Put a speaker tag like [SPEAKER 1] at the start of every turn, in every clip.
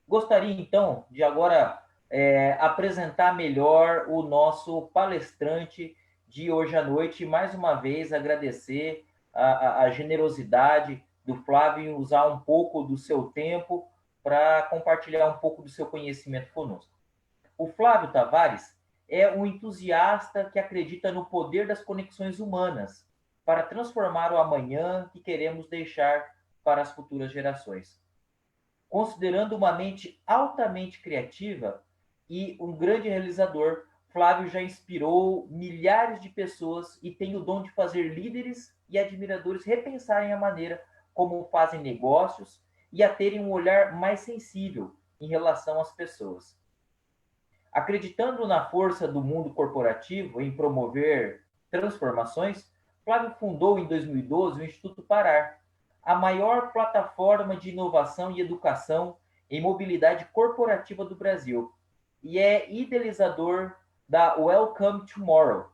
[SPEAKER 1] Gostaria, então, de agora apresentar melhor o nosso palestrante de hoje à noite e, mais uma vez, agradecer a generosidade do Flávio em usar um pouco do seu tempo para compartilhar um pouco do seu conhecimento conosco. O Flávio Tavares é um entusiasta que acredita no poder das conexões humanas para transformar o amanhã que queremos deixar para as futuras gerações. Considerando uma mente altamente criativa e um grande realizador, Flávio já inspirou milhares de pessoas e tem o dom de fazer líderes e admiradores repensarem a maneira como fazem negócios e a terem um olhar mais sensível em relação às pessoas. Acreditando na força do mundo corporativo em promover transformações, Flávio fundou em 2012 o Instituto Parar, a maior plataforma de inovação e educação em mobilidade corporativa do Brasil, e é idealizador da Welcome Tomorrow,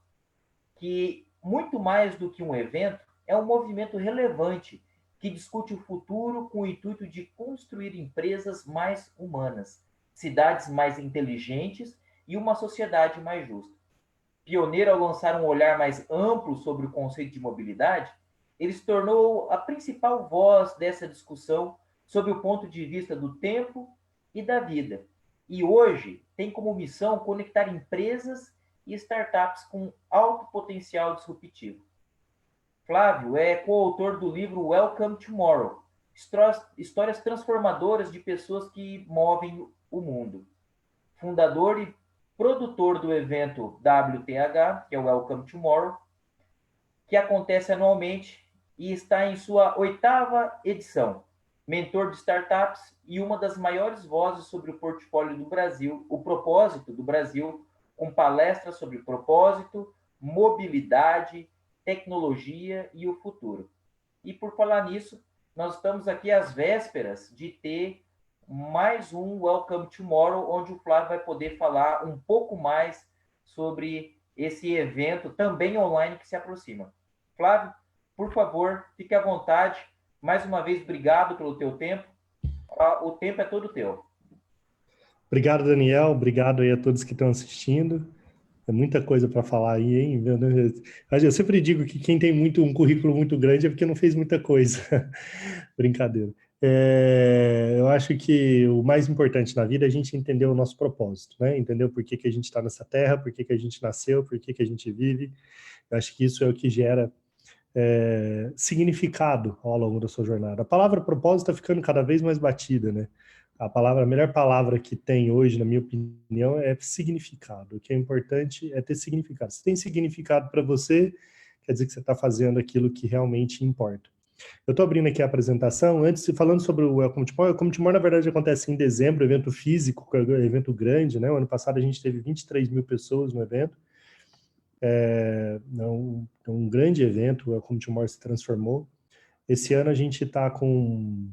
[SPEAKER 1] que, muito mais do que um evento, é um movimento relevante que discute o futuro com o intuito de construir empresas mais humanas, cidades mais inteligentes e uma sociedade mais justa. Pioneiro ao lançar um olhar mais amplo sobre o conceito de mobilidade, ele se tornou a principal voz dessa discussão sob o ponto de vista do tempo e da vida. E hoje tem como missão conectar empresas e startups com alto potencial disruptivo. Flávio é coautor do livro Welcome Tomorrow, histórias transformadoras de pessoas que movem o mundo. Fundador e produtor do evento WTH, que é o Welcome Tomorrow, que acontece anualmente e está em sua 8ª edição. Mentor de startups e uma das maiores vozes sobre o portfólio do Brasil, o propósito do Brasil, com palestras sobre propósito, mobilidade, tecnologia e o futuro. E por falar nisso, nós estamos aqui às vésperas de ter mais um Welcome Tomorrow, onde o Flávio vai poder falar um pouco mais sobre esse evento também online que se aproxima. Flávio, por favor, fique à vontade. Mais uma vez, obrigado pelo teu tempo. O tempo é todo teu.
[SPEAKER 2] Obrigado, Daniel. Obrigado aí a todos que estão assistindo. É muita coisa para falar aí, hein? Eu sempre digo que quem tem um currículo muito grande é porque não fez muita coisa. Brincadeira. Eu acho que o mais importante na vida é a gente entender o nosso propósito, né? Entender por que a gente está nessa terra, por que a gente nasceu, por que a gente vive. Eu acho que isso é o que gera significado ao longo da sua jornada. A palavra propósito está ficando cada vez mais batida, né? A melhor palavra que tem hoje, na minha opinião, é significado. O que é importante é ter significado. Se tem significado para você, quer dizer que você está fazendo aquilo que realmente importa. Eu estou abrindo aqui a apresentação, antes, falando sobre o Welcome Tomorrow. O Welcome Tomorrow, na verdade, acontece em dezembro, evento físico, evento grande, né? O ano passado a gente teve 23 mil pessoas no evento. É um grande evento, o Welcome Tomorrow se transformou. Esse ano a gente está com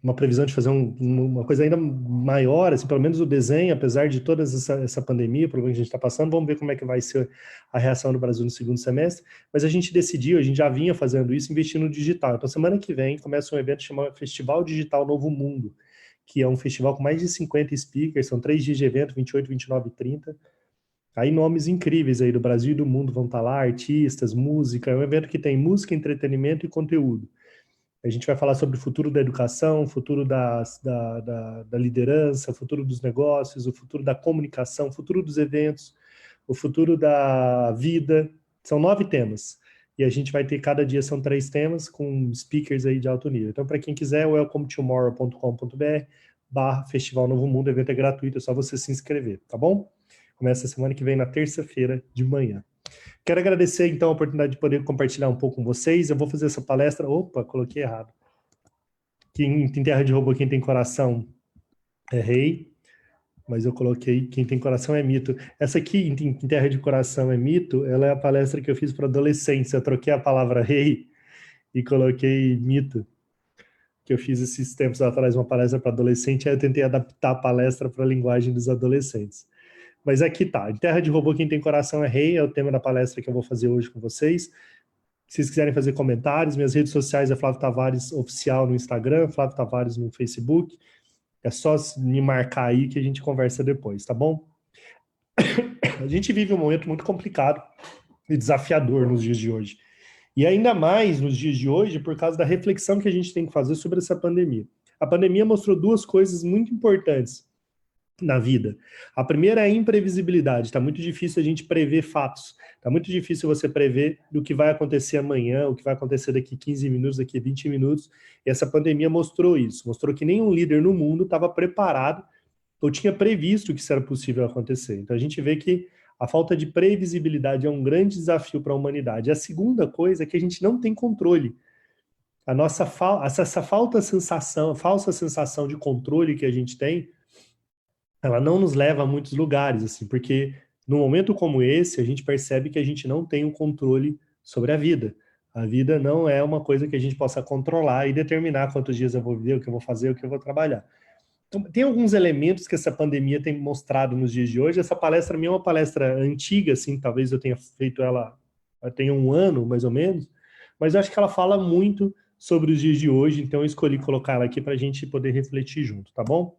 [SPEAKER 2] uma previsão de fazer uma coisa ainda maior, assim, pelo menos o desenho, apesar de toda essa pandemia, o problema que a gente está passando, vamos ver como é que vai ser a reação do Brasil no segundo semestre, mas a gente decidiu, a gente já vinha fazendo isso, investindo no digital. Então, semana que vem, começa um evento chamado Festival Digital Novo Mundo, que é um festival com mais de 50 speakers, são 3 dias de evento, 28, 29 e 30. Aí nomes incríveis aí do Brasil e do mundo vão estar lá, artistas, música, é um evento que tem música, entretenimento e conteúdo. A gente vai falar sobre o futuro da educação, o futuro da liderança, o futuro dos negócios, o futuro da comunicação, o futuro dos eventos, o futuro da vida. São 9 temas. E a gente vai ter, cada dia são 3 temas, com speakers aí de alto nível. Então, para quem quiser, welcometomorrow.com.br/Festival Novo Mundo, o evento é gratuito, é só você se inscrever, tá bom? Começa semana que vem, na terça-feira de manhã. Quero agradecer, então, a oportunidade de poder compartilhar um pouco com vocês. Eu vou fazer essa palestra... Opa, coloquei errado. Quem tem terra de robô, quem tem coração é rei. Mas eu coloquei quem tem coração é mito. Essa aqui, em terra de coração é mito, ela é a palestra que eu fiz para adolescentes. Eu troquei a palavra rei e coloquei mito. Que eu fiz esses tempos atrás uma palestra para adolescente, aí eu tentei adaptar a palestra para a linguagem dos adolescentes. Mas aqui tá, em terra de robô quem tem coração é rei, é o tema da palestra que eu vou fazer hoje com vocês. Se vocês quiserem fazer comentários, minhas redes sociais é Flávio Tavares Oficial no Instagram, Flávio Tavares no Facebook. É só me marcar aí que a gente conversa depois, tá bom? A gente vive um momento muito complicado e desafiador nos dias de hoje. E ainda mais nos dias de hoje por causa da reflexão que a gente tem que fazer sobre essa pandemia. A pandemia mostrou duas coisas muito importantes na vida. A primeira é a imprevisibilidade. Está muito difícil a gente prever fatos. Está muito difícil você prever o que vai acontecer amanhã, o que vai acontecer daqui 15 minutos, daqui 20 minutos. E essa pandemia mostrou isso. Mostrou que nenhum líder no mundo estava preparado ou tinha previsto que isso era possível acontecer. Então a gente vê que a falta de previsibilidade é um grande desafio para a humanidade. A segunda coisa é que a gente não tem controle. Essa falsa sensação de controle que a gente tem, ela não nos leva a muitos lugares, assim, porque num momento como esse, a gente percebe que a gente não tem o controle sobre a vida. A vida não é uma coisa que a gente possa controlar e determinar quantos dias eu vou viver, o que eu vou fazer, o que eu vou trabalhar. Então, tem alguns elementos que essa pandemia tem mostrado nos dias de hoje. Essa palestra minha é uma palestra antiga, assim, talvez eu tenha feito ela tem um ano, mais ou menos, mas eu acho que ela fala muito sobre os dias de hoje, então eu escolhi colocar ela aqui para a gente poder refletir junto, tá bom?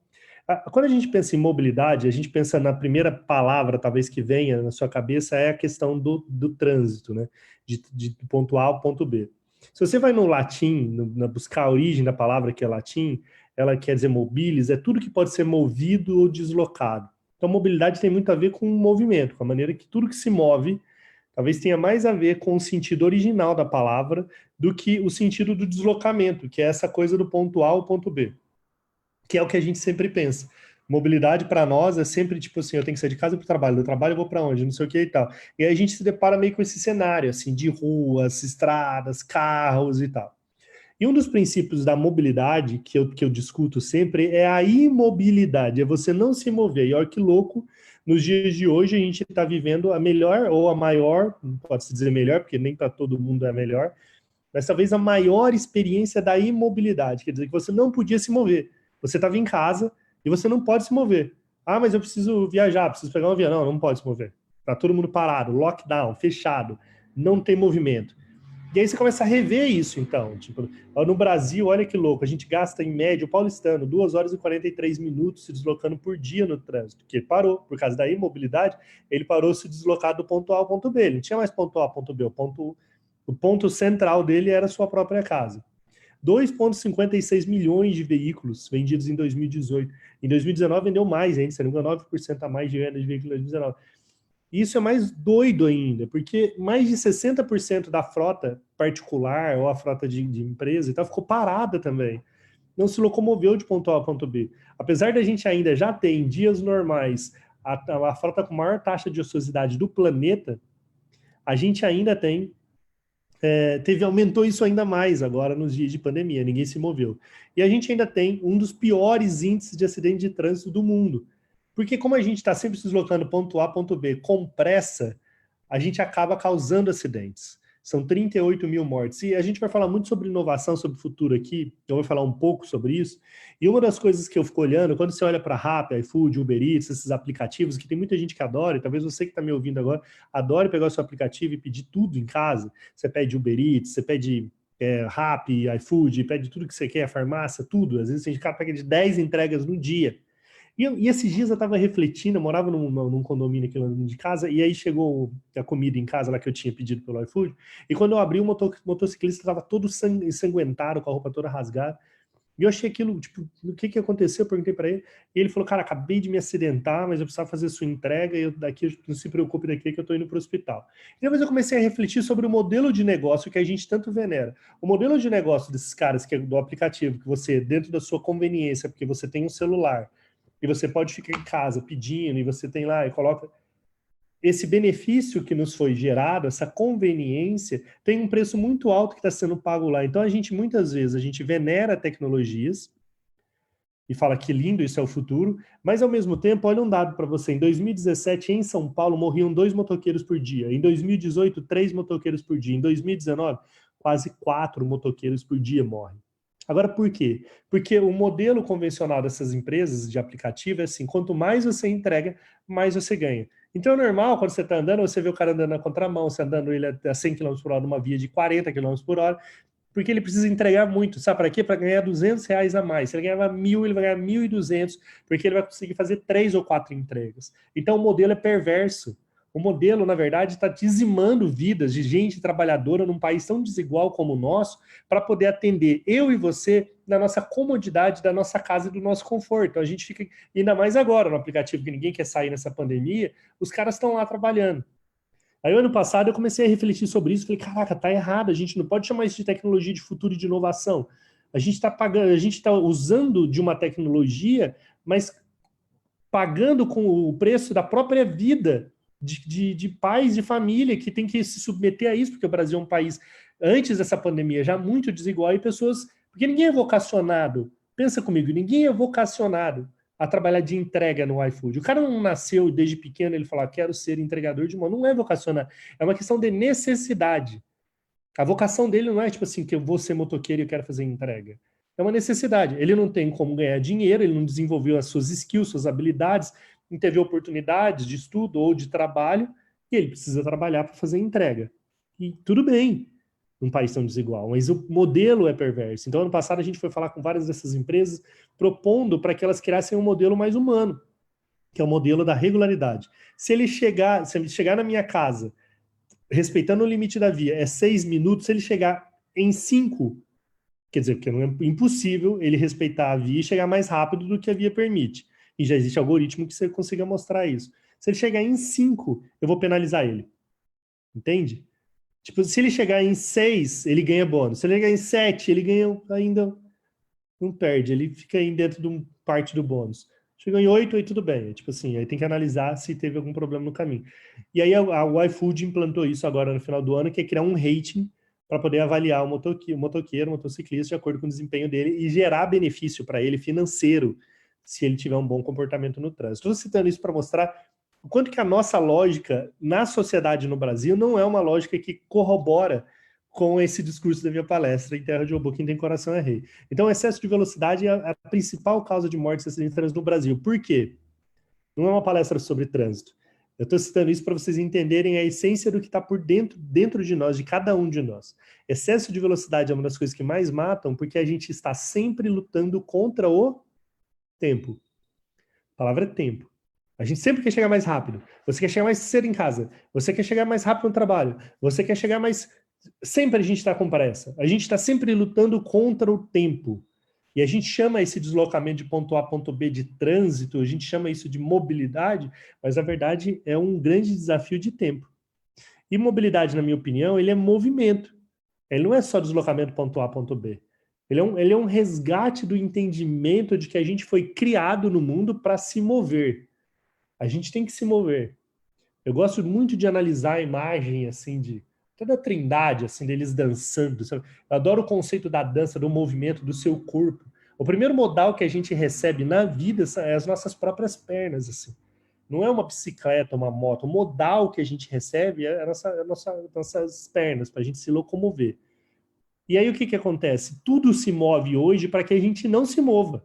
[SPEAKER 2] Quando a gente pensa em mobilidade, a gente pensa na primeira palavra, talvez que venha na sua cabeça, é a questão do trânsito, né? De ponto A ao ponto B. Se você vai no latim, buscar a origem da palavra que é latim, ela quer dizer mobilis, é tudo que pode ser movido ou deslocado. Então, mobilidade tem muito a ver com o movimento, com a maneira que tudo que se move, talvez tenha mais a ver com o sentido original da palavra do que o sentido do deslocamento, que é essa coisa do ponto A ao ponto B, que é o que a gente sempre pensa. Mobilidade para nós é sempre tipo assim, eu tenho que sair de casa para o trabalho, do trabalho eu vou para onde, não sei o que e tal. E aí a gente se depara meio com esse cenário, assim, de ruas, estradas, carros e tal. E um dos princípios da mobilidade que eu discuto sempre é a imobilidade, é você não se mover. E olha que louco, nos dias de hoje a gente está vivendo a melhor ou a maior, não pode-se dizer melhor, porque nem para todo mundo é melhor, mas talvez a maior experiência da imobilidade, quer dizer que você não podia se mover. Você estava em casa e você não pode se mover. Ah, mas eu preciso viajar, preciso pegar um avião. Não, não pode se mover. Está todo mundo parado, lockdown, fechado, não tem movimento. E aí você começa a rever isso, então. Tipo, no Brasil, olha que louco, a gente gasta em média, o paulistano, 2 horas e 43 minutos se deslocando por dia no trânsito, porque parou, por causa da imobilidade, ele parou se deslocar do ponto A ao ponto B. Ele não tinha mais ponto A, ponto B, o ponto central dele era a sua própria casa. 2,56 milhões de veículos vendidos em 2018. Em 2019 vendeu mais ainda, 9% a mais de venda de veículos em 2019. E isso é mais doido ainda, porque mais de 60% da frota particular ou a frota de empresa então, ficou parada também. Não se locomoveu de ponto A a ponto B. Apesar da gente ainda já ter em dias normais a frota com maior taxa de ociosidade do planeta, a gente ainda aumentou isso ainda mais agora nos dias de pandemia, ninguém se moveu. E a gente ainda tem um dos piores índices de acidente de trânsito do mundo. Porque como a gente está sempre se deslocando ponto A, ponto B, com pressa, a gente acaba causando acidentes. São 38 mil mortes. E a gente vai falar muito sobre inovação, sobre futuro aqui, eu vou falar um pouco sobre isso. E uma das coisas que eu fico olhando, quando você olha para Rappi, iFood, Uber Eats, esses aplicativos, que tem muita gente que adora, e talvez você que está me ouvindo agora, adore pegar o seu aplicativo e pedir tudo em casa. Você pede Uber Eats, você pede Rappi, iFood, pede tudo que você quer, farmácia, tudo. Às vezes a gente pega de 10 entregas no dia. E esses dias eu estava refletindo, eu morava num condomínio aqui de casa, e aí chegou a comida em casa lá que eu tinha pedido pelo iFood, e quando eu abri, o motociclista estava todo ensanguentado, com a roupa toda rasgada, e eu achei aquilo, tipo, o que aconteceu? Eu perguntei para ele, e ele falou, cara, acabei de me acidentar, mas eu precisava fazer sua entrega, e daqui, não se preocupe daqui que eu estou indo para o hospital. E depois eu comecei a refletir sobre o modelo de negócio que a gente tanto venera. O modelo de negócio desses caras, que é do aplicativo, que você, dentro da sua conveniência, porque você tem um celular, e você pode ficar em casa pedindo, e você tem lá e coloca... Esse benefício que nos foi gerado, essa conveniência, tem um preço muito alto que está sendo pago lá. Então, muitas vezes, a gente venera tecnologias e fala que lindo, isso é o futuro, mas, ao mesmo tempo, olha um dado para você. Em 2017, em São Paulo, morriam 2 motoqueiros por dia. Em 2018, 3 motoqueiros por dia. Em 2019, quase 4 motoqueiros por dia morrem. Agora, por quê? Porque o modelo convencional dessas empresas de aplicativo é assim, quanto mais você entrega, mais você ganha. Então é normal, quando você está andando, você vê o cara andando na contramão, você andando ele a 100 km por hora numa via de 40 km por hora, porque ele precisa entregar muito. Sabe para quê? Para ganhar R$ 200 a mais. Se ele ganhava 1.000, ele vai ganhar 1.200, porque ele vai conseguir fazer 3 ou 4 entregas. Então o modelo é perverso. O modelo, na verdade, está dizimando vidas de gente trabalhadora num país tão desigual como o nosso, para poder atender eu e você na nossa comodidade, da nossa casa e do nosso conforto. Então a gente fica, ainda mais agora no aplicativo, que ninguém quer sair nessa pandemia, os caras estão lá trabalhando. Aí, ano passado, eu comecei a refletir sobre isso. Falei, caraca, tá errado. A gente não pode chamar isso de tecnologia de futuro e de inovação. A gente está pagando, a gente está usando de uma tecnologia, mas pagando com o preço da própria vida de pais de família que tem que se submeter a isso, porque o Brasil é um país, antes dessa pandemia, já muito desigual e pessoas. Porque ninguém é vocacionado. Pensa comigo, ninguém é vocacionado a trabalhar de entrega no iFood. O cara não nasceu desde pequeno, ele fala, quero ser entregador de mão. Não é vocacionado. É uma questão de necessidade. A vocação dele não é tipo assim, que eu vou ser motoqueiro e eu quero fazer entrega. É uma necessidade. Ele não tem como ganhar dinheiro, ele não desenvolveu as suas skills, suas habilidades, não teve oportunidades de estudo ou de trabalho, e ele precisa trabalhar para fazer entrega. E tudo bem, num país tão desigual, mas o modelo é perverso. Então, ano passado, a gente foi falar com várias dessas empresas, propondo para que elas criassem um modelo mais humano, que é o modelo da regularidade. Se ele chegar na minha casa, respeitando o limite da via, é 6 minutos, se ele chegar em 5, quer dizer, porque não é impossível ele respeitar a via e chegar mais rápido do que a via permite. E já existe algoritmo que você consiga mostrar isso. Se ele chegar em 5, eu vou penalizar ele. Entende? Tipo, se ele chegar em 6, ele ganha bônus. Se ele chegar em 7, ele ganha ainda, não perde, ele fica aí dentro de parte do bônus. Chegou em 8, aí tudo bem. Tipo assim, aí tem que analisar se teve algum problema no caminho. E aí o iFood implantou isso agora no final do ano, que é criar um rating para poder avaliar o motoqueiro, o motociclista, de acordo com o desempenho dele e gerar benefício para ele financeiro, se ele tiver um bom comportamento no trânsito. Estou citando isso para mostrar o quanto que a nossa lógica na sociedade no Brasil não é uma lógica que corrobora com esse discurso da minha palestra, em Terra de Robô, quem tem coração é rei. Então, o excesso de velocidade é a principal causa de mortes e acidentes de trânsito no Brasil. Por quê? Não é uma palestra sobre trânsito. Eu estou citando isso para vocês entenderem a essência do que está por dentro de nós, de cada um de nós. Excesso de velocidade é uma das coisas que mais matam, porque a gente está sempre lutando contra o tempo. A palavra é tempo. A gente sempre quer chegar mais rápido. Você quer chegar mais cedo em casa. Você quer chegar mais rápido no trabalho. Você quer chegar mais... Sempre a gente está com pressa. A gente está sempre lutando contra o tempo. E a gente chama esse deslocamento de ponto A a ponto B de trânsito, a gente chama isso de mobilidade, mas na verdade é um grande desafio de tempo. E mobilidade, na minha opinião, ele é movimento. Ele não é só deslocamento ponto A a ponto B. Ele é um resgate do entendimento de que a gente foi criado no mundo para se mover. A gente tem que se mover. Eu gosto muito de analisar a imagem, assim, de toda a trindade, assim, deles dançando. Sabe? Eu adoro o conceito da dança, do movimento, do seu corpo. O primeiro modal que a gente recebe na vida é as nossas próprias pernas, assim. Não é uma bicicleta, uma moto. O modal que a gente recebe é nossas pernas, para a gente se locomover. E aí o que acontece? Tudo se move hoje para que a gente não se mova.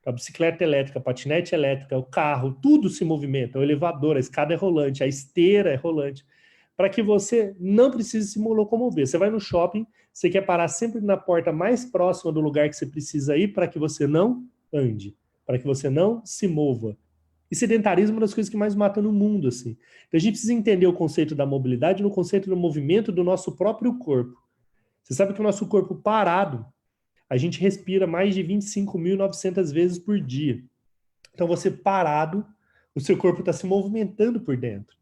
[SPEAKER 2] A bicicleta elétrica, a patinete elétrica, o carro, tudo se movimenta. O elevador, a escada é rolante, a esteira é rolante. Para que você não precise se locomover. Você vai no shopping, você quer parar sempre na porta mais próxima do lugar que você precisa ir para que você não ande, para que você não se mova. E sedentarismo é uma das coisas que mais mata no mundo, assim. Então a gente precisa entender o conceito da mobilidade no conceito do movimento do nosso próprio corpo. Você sabe que o nosso corpo parado, a gente respira mais de 25.900 vezes por dia. Então, você parado, o seu corpo está se movimentando por dentro.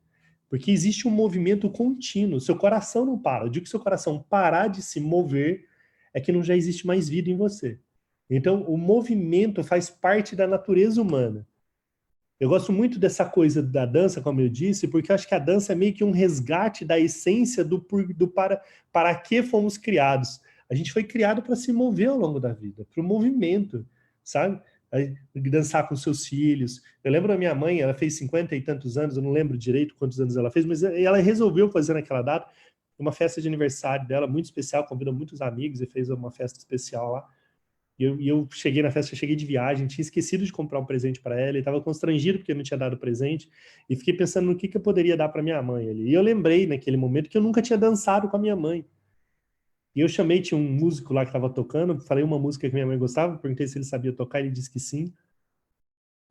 [SPEAKER 2] Porque existe um movimento contínuo. Seu coração não para. Eu digo que seu coração parar de se mover é que não já existe mais vida em você. Então, o movimento faz parte da natureza humana. Eu gosto muito dessa coisa da dança, como eu disse, porque eu acho que a dança é meio que um resgate da essência do para que fomos criados. A gente foi criado para se mover ao longo da vida, para o movimento, sabe? Dançar com seus filhos. Eu lembro da minha mãe, ela fez 50 e tantos anos, eu não lembro direito quantos anos ela fez, mas ela resolveu fazer naquela data uma festa de aniversário dela, muito especial, convidou muitos amigos e fez uma festa especial lá. E eu cheguei na festa, eu cheguei de viagem, tinha esquecido de comprar um presente para ela, e estava constrangido porque eu não tinha dado presente, e fiquei pensando no que eu poderia dar para minha mãe ali. E eu lembrei naquele momento que eu nunca tinha dançado com a minha mãe. E eu chamei, tinha um músico lá que estava tocando, falei uma música que minha mãe gostava, perguntei se ele sabia tocar, ele disse que sim.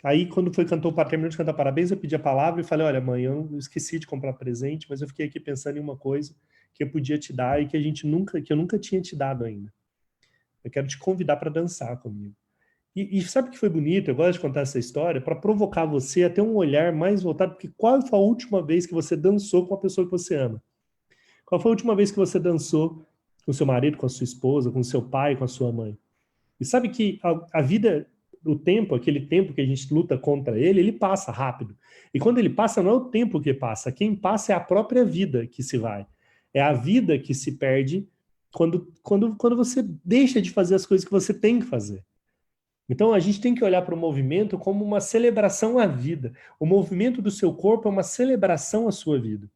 [SPEAKER 2] Aí, quando foi cantou para terminar de cantar parabéns, eu pedi a palavra e falei: olha, mãe, eu esqueci de comprar presente, mas eu fiquei aqui pensando em uma coisa que eu podia te dar e que que eu nunca tinha te dado ainda. Eu quero te convidar para dançar comigo. E sabe o que foi bonito? Eu gosto de contar essa história para provocar você a ter um olhar mais voltado, porque qual foi a última vez que você dançou com a pessoa que você ama? Qual foi a última vez que você dançou com seu marido, com a sua esposa, com seu pai, com a sua mãe? E sabe que a vida, o tempo, aquele tempo que a gente luta contra ele, ele passa rápido. E quando ele passa, não é o tempo que passa, quem passa é a própria vida que se vai. É a vida que se perde quando você deixa de fazer as coisas que você tem que fazer. Então a gente tem que olhar para o movimento como uma celebração à vida. O movimento do seu corpo é uma celebração à sua vida.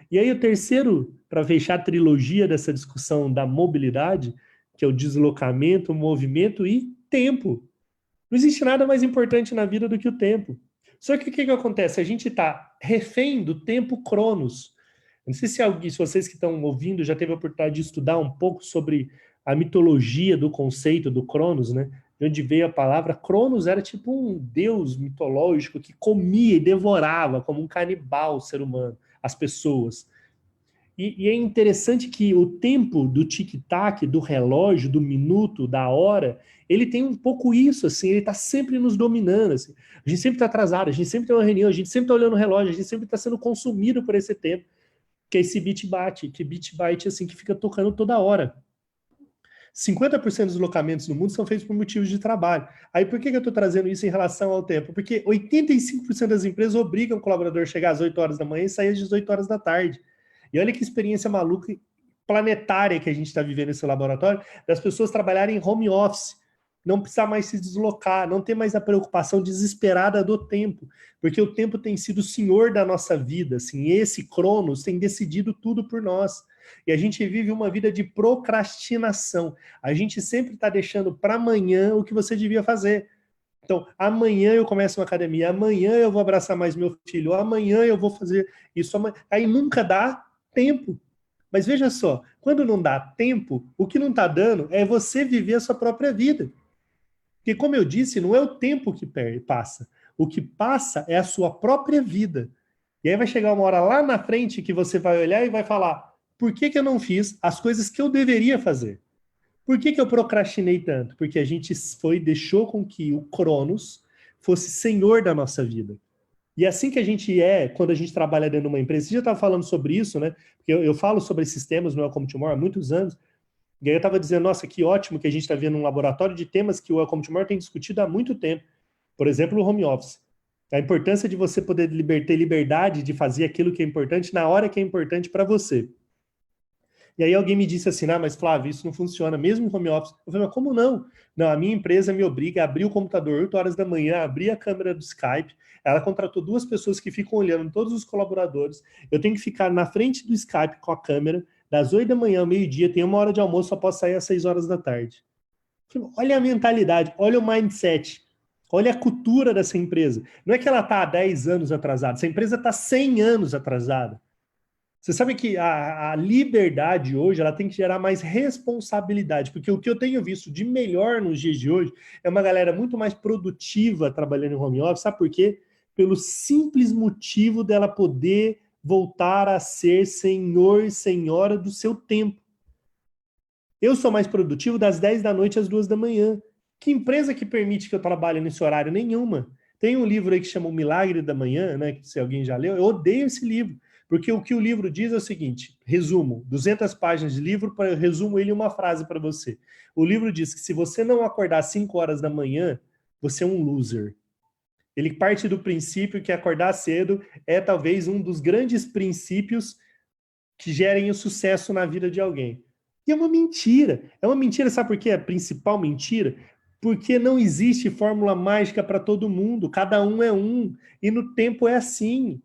[SPEAKER 2] E aí o terceiro, para fechar a trilogia dessa discussão da mobilidade, que é o deslocamento, o movimento e tempo. Não existe nada mais importante na vida do que o tempo. Só que o que acontece? A gente está refém do tempo Cronos. Não sei se alguém, se vocês que estão ouvindo já teve a oportunidade de estudar um pouco sobre a mitologia do conceito do Cronos, né? De onde veio a palavra. Cronos era tipo um deus mitológico que comia e devorava como um canibal o ser humano, as pessoas. E é interessante que o tempo do tic-tac, do relógio, do minuto, da hora, ele tem um pouco isso, assim, ele está sempre nos dominando. Assim. A gente sempre está atrasado, a gente sempre tem uma reunião, a gente sempre está olhando o relógio, a gente sempre está sendo consumido por esse tempo, que é esse bit-bate, que bit-byte, assim, que fica tocando toda hora. 50% dos locamentos no mundo são feitos por motivos de trabalho. Aí por que eu estou trazendo isso em relação ao tempo? Porque 85% das empresas obrigam o colaborador a chegar às 8 horas da manhã e sair às 18 horas da tarde. E olha que experiência maluca planetária que a gente está vivendo nesse laboratório, das pessoas trabalharem em home office, não precisar mais se deslocar, não ter mais a preocupação desesperada do tempo, porque o tempo tem sido o senhor da nossa vida, assim, esse Cronos tem decidido tudo por nós. E a gente vive uma vida de procrastinação. A gente sempre está deixando para amanhã o que você devia fazer. Então, amanhã eu começo uma academia, amanhã eu vou abraçar mais meu filho, amanhã eu vou fazer isso. Aí nunca dá tempo. Mas veja só, quando não dá tempo, o que não está dando é você viver a sua própria vida. Porque, como eu disse, não é o tempo que passa. O que passa é a sua própria vida. E aí vai chegar uma hora lá na frente que você vai olhar e vai falar: por que eu não fiz as coisas que eu deveria fazer? Por que eu procrastinei tanto? Porque a gente deixou com que o Cronos fosse senhor da nossa vida. E é assim que a gente é quando a gente trabalha dentro de uma empresa. Você já estava falando sobre isso, né? Porque eu falo sobre esses temas no Welcome Tomorrow há muitos anos. E aí eu estava dizendo, nossa, que ótimo que a gente está vendo um laboratório de temas que o Welcome Tomorrow tem discutido há muito tempo. Por exemplo, o home office. A importância de você poder ter liberdade de fazer aquilo que é importante na hora que é importante para você. E aí alguém me disse assim, mas Flávio, isso não funciona, mesmo em home office. Eu falei, mas como não? Não, a minha empresa me obriga a abrir o computador 8 horas da manhã, abrir a câmera do Skype. Ela contratou 2 pessoas que ficam olhando todos os colaboradores. Eu tenho que ficar na frente do Skype com a câmera, das 8 da manhã ao meio-dia, tem 1 hora de almoço, só posso sair às 6 horas da tarde. Falei, olha a mentalidade, olha o mindset, olha a cultura dessa empresa. Não é que ela está há 10 anos atrasada, essa empresa está 100 anos atrasada. Você sabe que a liberdade hoje ela tem que gerar mais responsabilidade, porque o que eu tenho visto de melhor nos dias de hoje é uma galera muito mais produtiva trabalhando em home office, sabe por quê? Pelo simples motivo dela poder voltar a ser senhor e senhora do seu tempo. Eu sou mais produtivo das 10 da noite às 2 da manhã. Que empresa que permite que eu trabalhe nesse horário? Nenhuma. Tem um livro aí que chama O Milagre da Manhã, né? Que se alguém já leu, eu odeio esse livro. Porque o que o livro diz é o seguinte, resumo, 200 páginas de livro, eu resumo ele em uma frase para você. O livro diz que se você não acordar às 5 horas da manhã, você é um loser. Ele parte do princípio que acordar cedo é talvez um dos grandes princípios que gerem o sucesso na vida de alguém. E é uma mentira. É uma mentira, sabe por quê? A principal mentira? Porque não existe fórmula mágica para todo mundo. Cada um é um. E no tempo é assim.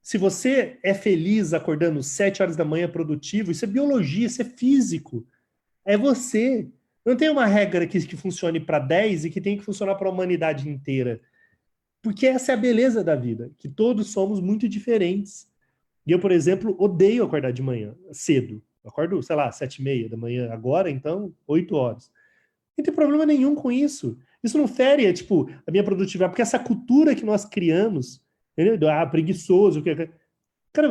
[SPEAKER 2] Se você é feliz acordando 7 horas da manhã produtivo, isso é biologia, isso é físico. É você. Não tem uma regra que funcione para 10 e que tem que funcionar para a humanidade inteira. Porque essa é a beleza da vida, que todos somos muito diferentes. E eu, por exemplo, odeio acordar de manhã, cedo. Eu acordo, sei lá, 7h30 da manhã. Agora, então, 8 horas. Não tem problema nenhum com isso. Isso não fere, tipo, a minha produtividade. Porque essa cultura que nós criamos, entendeu? Ah, preguiçoso. Cara,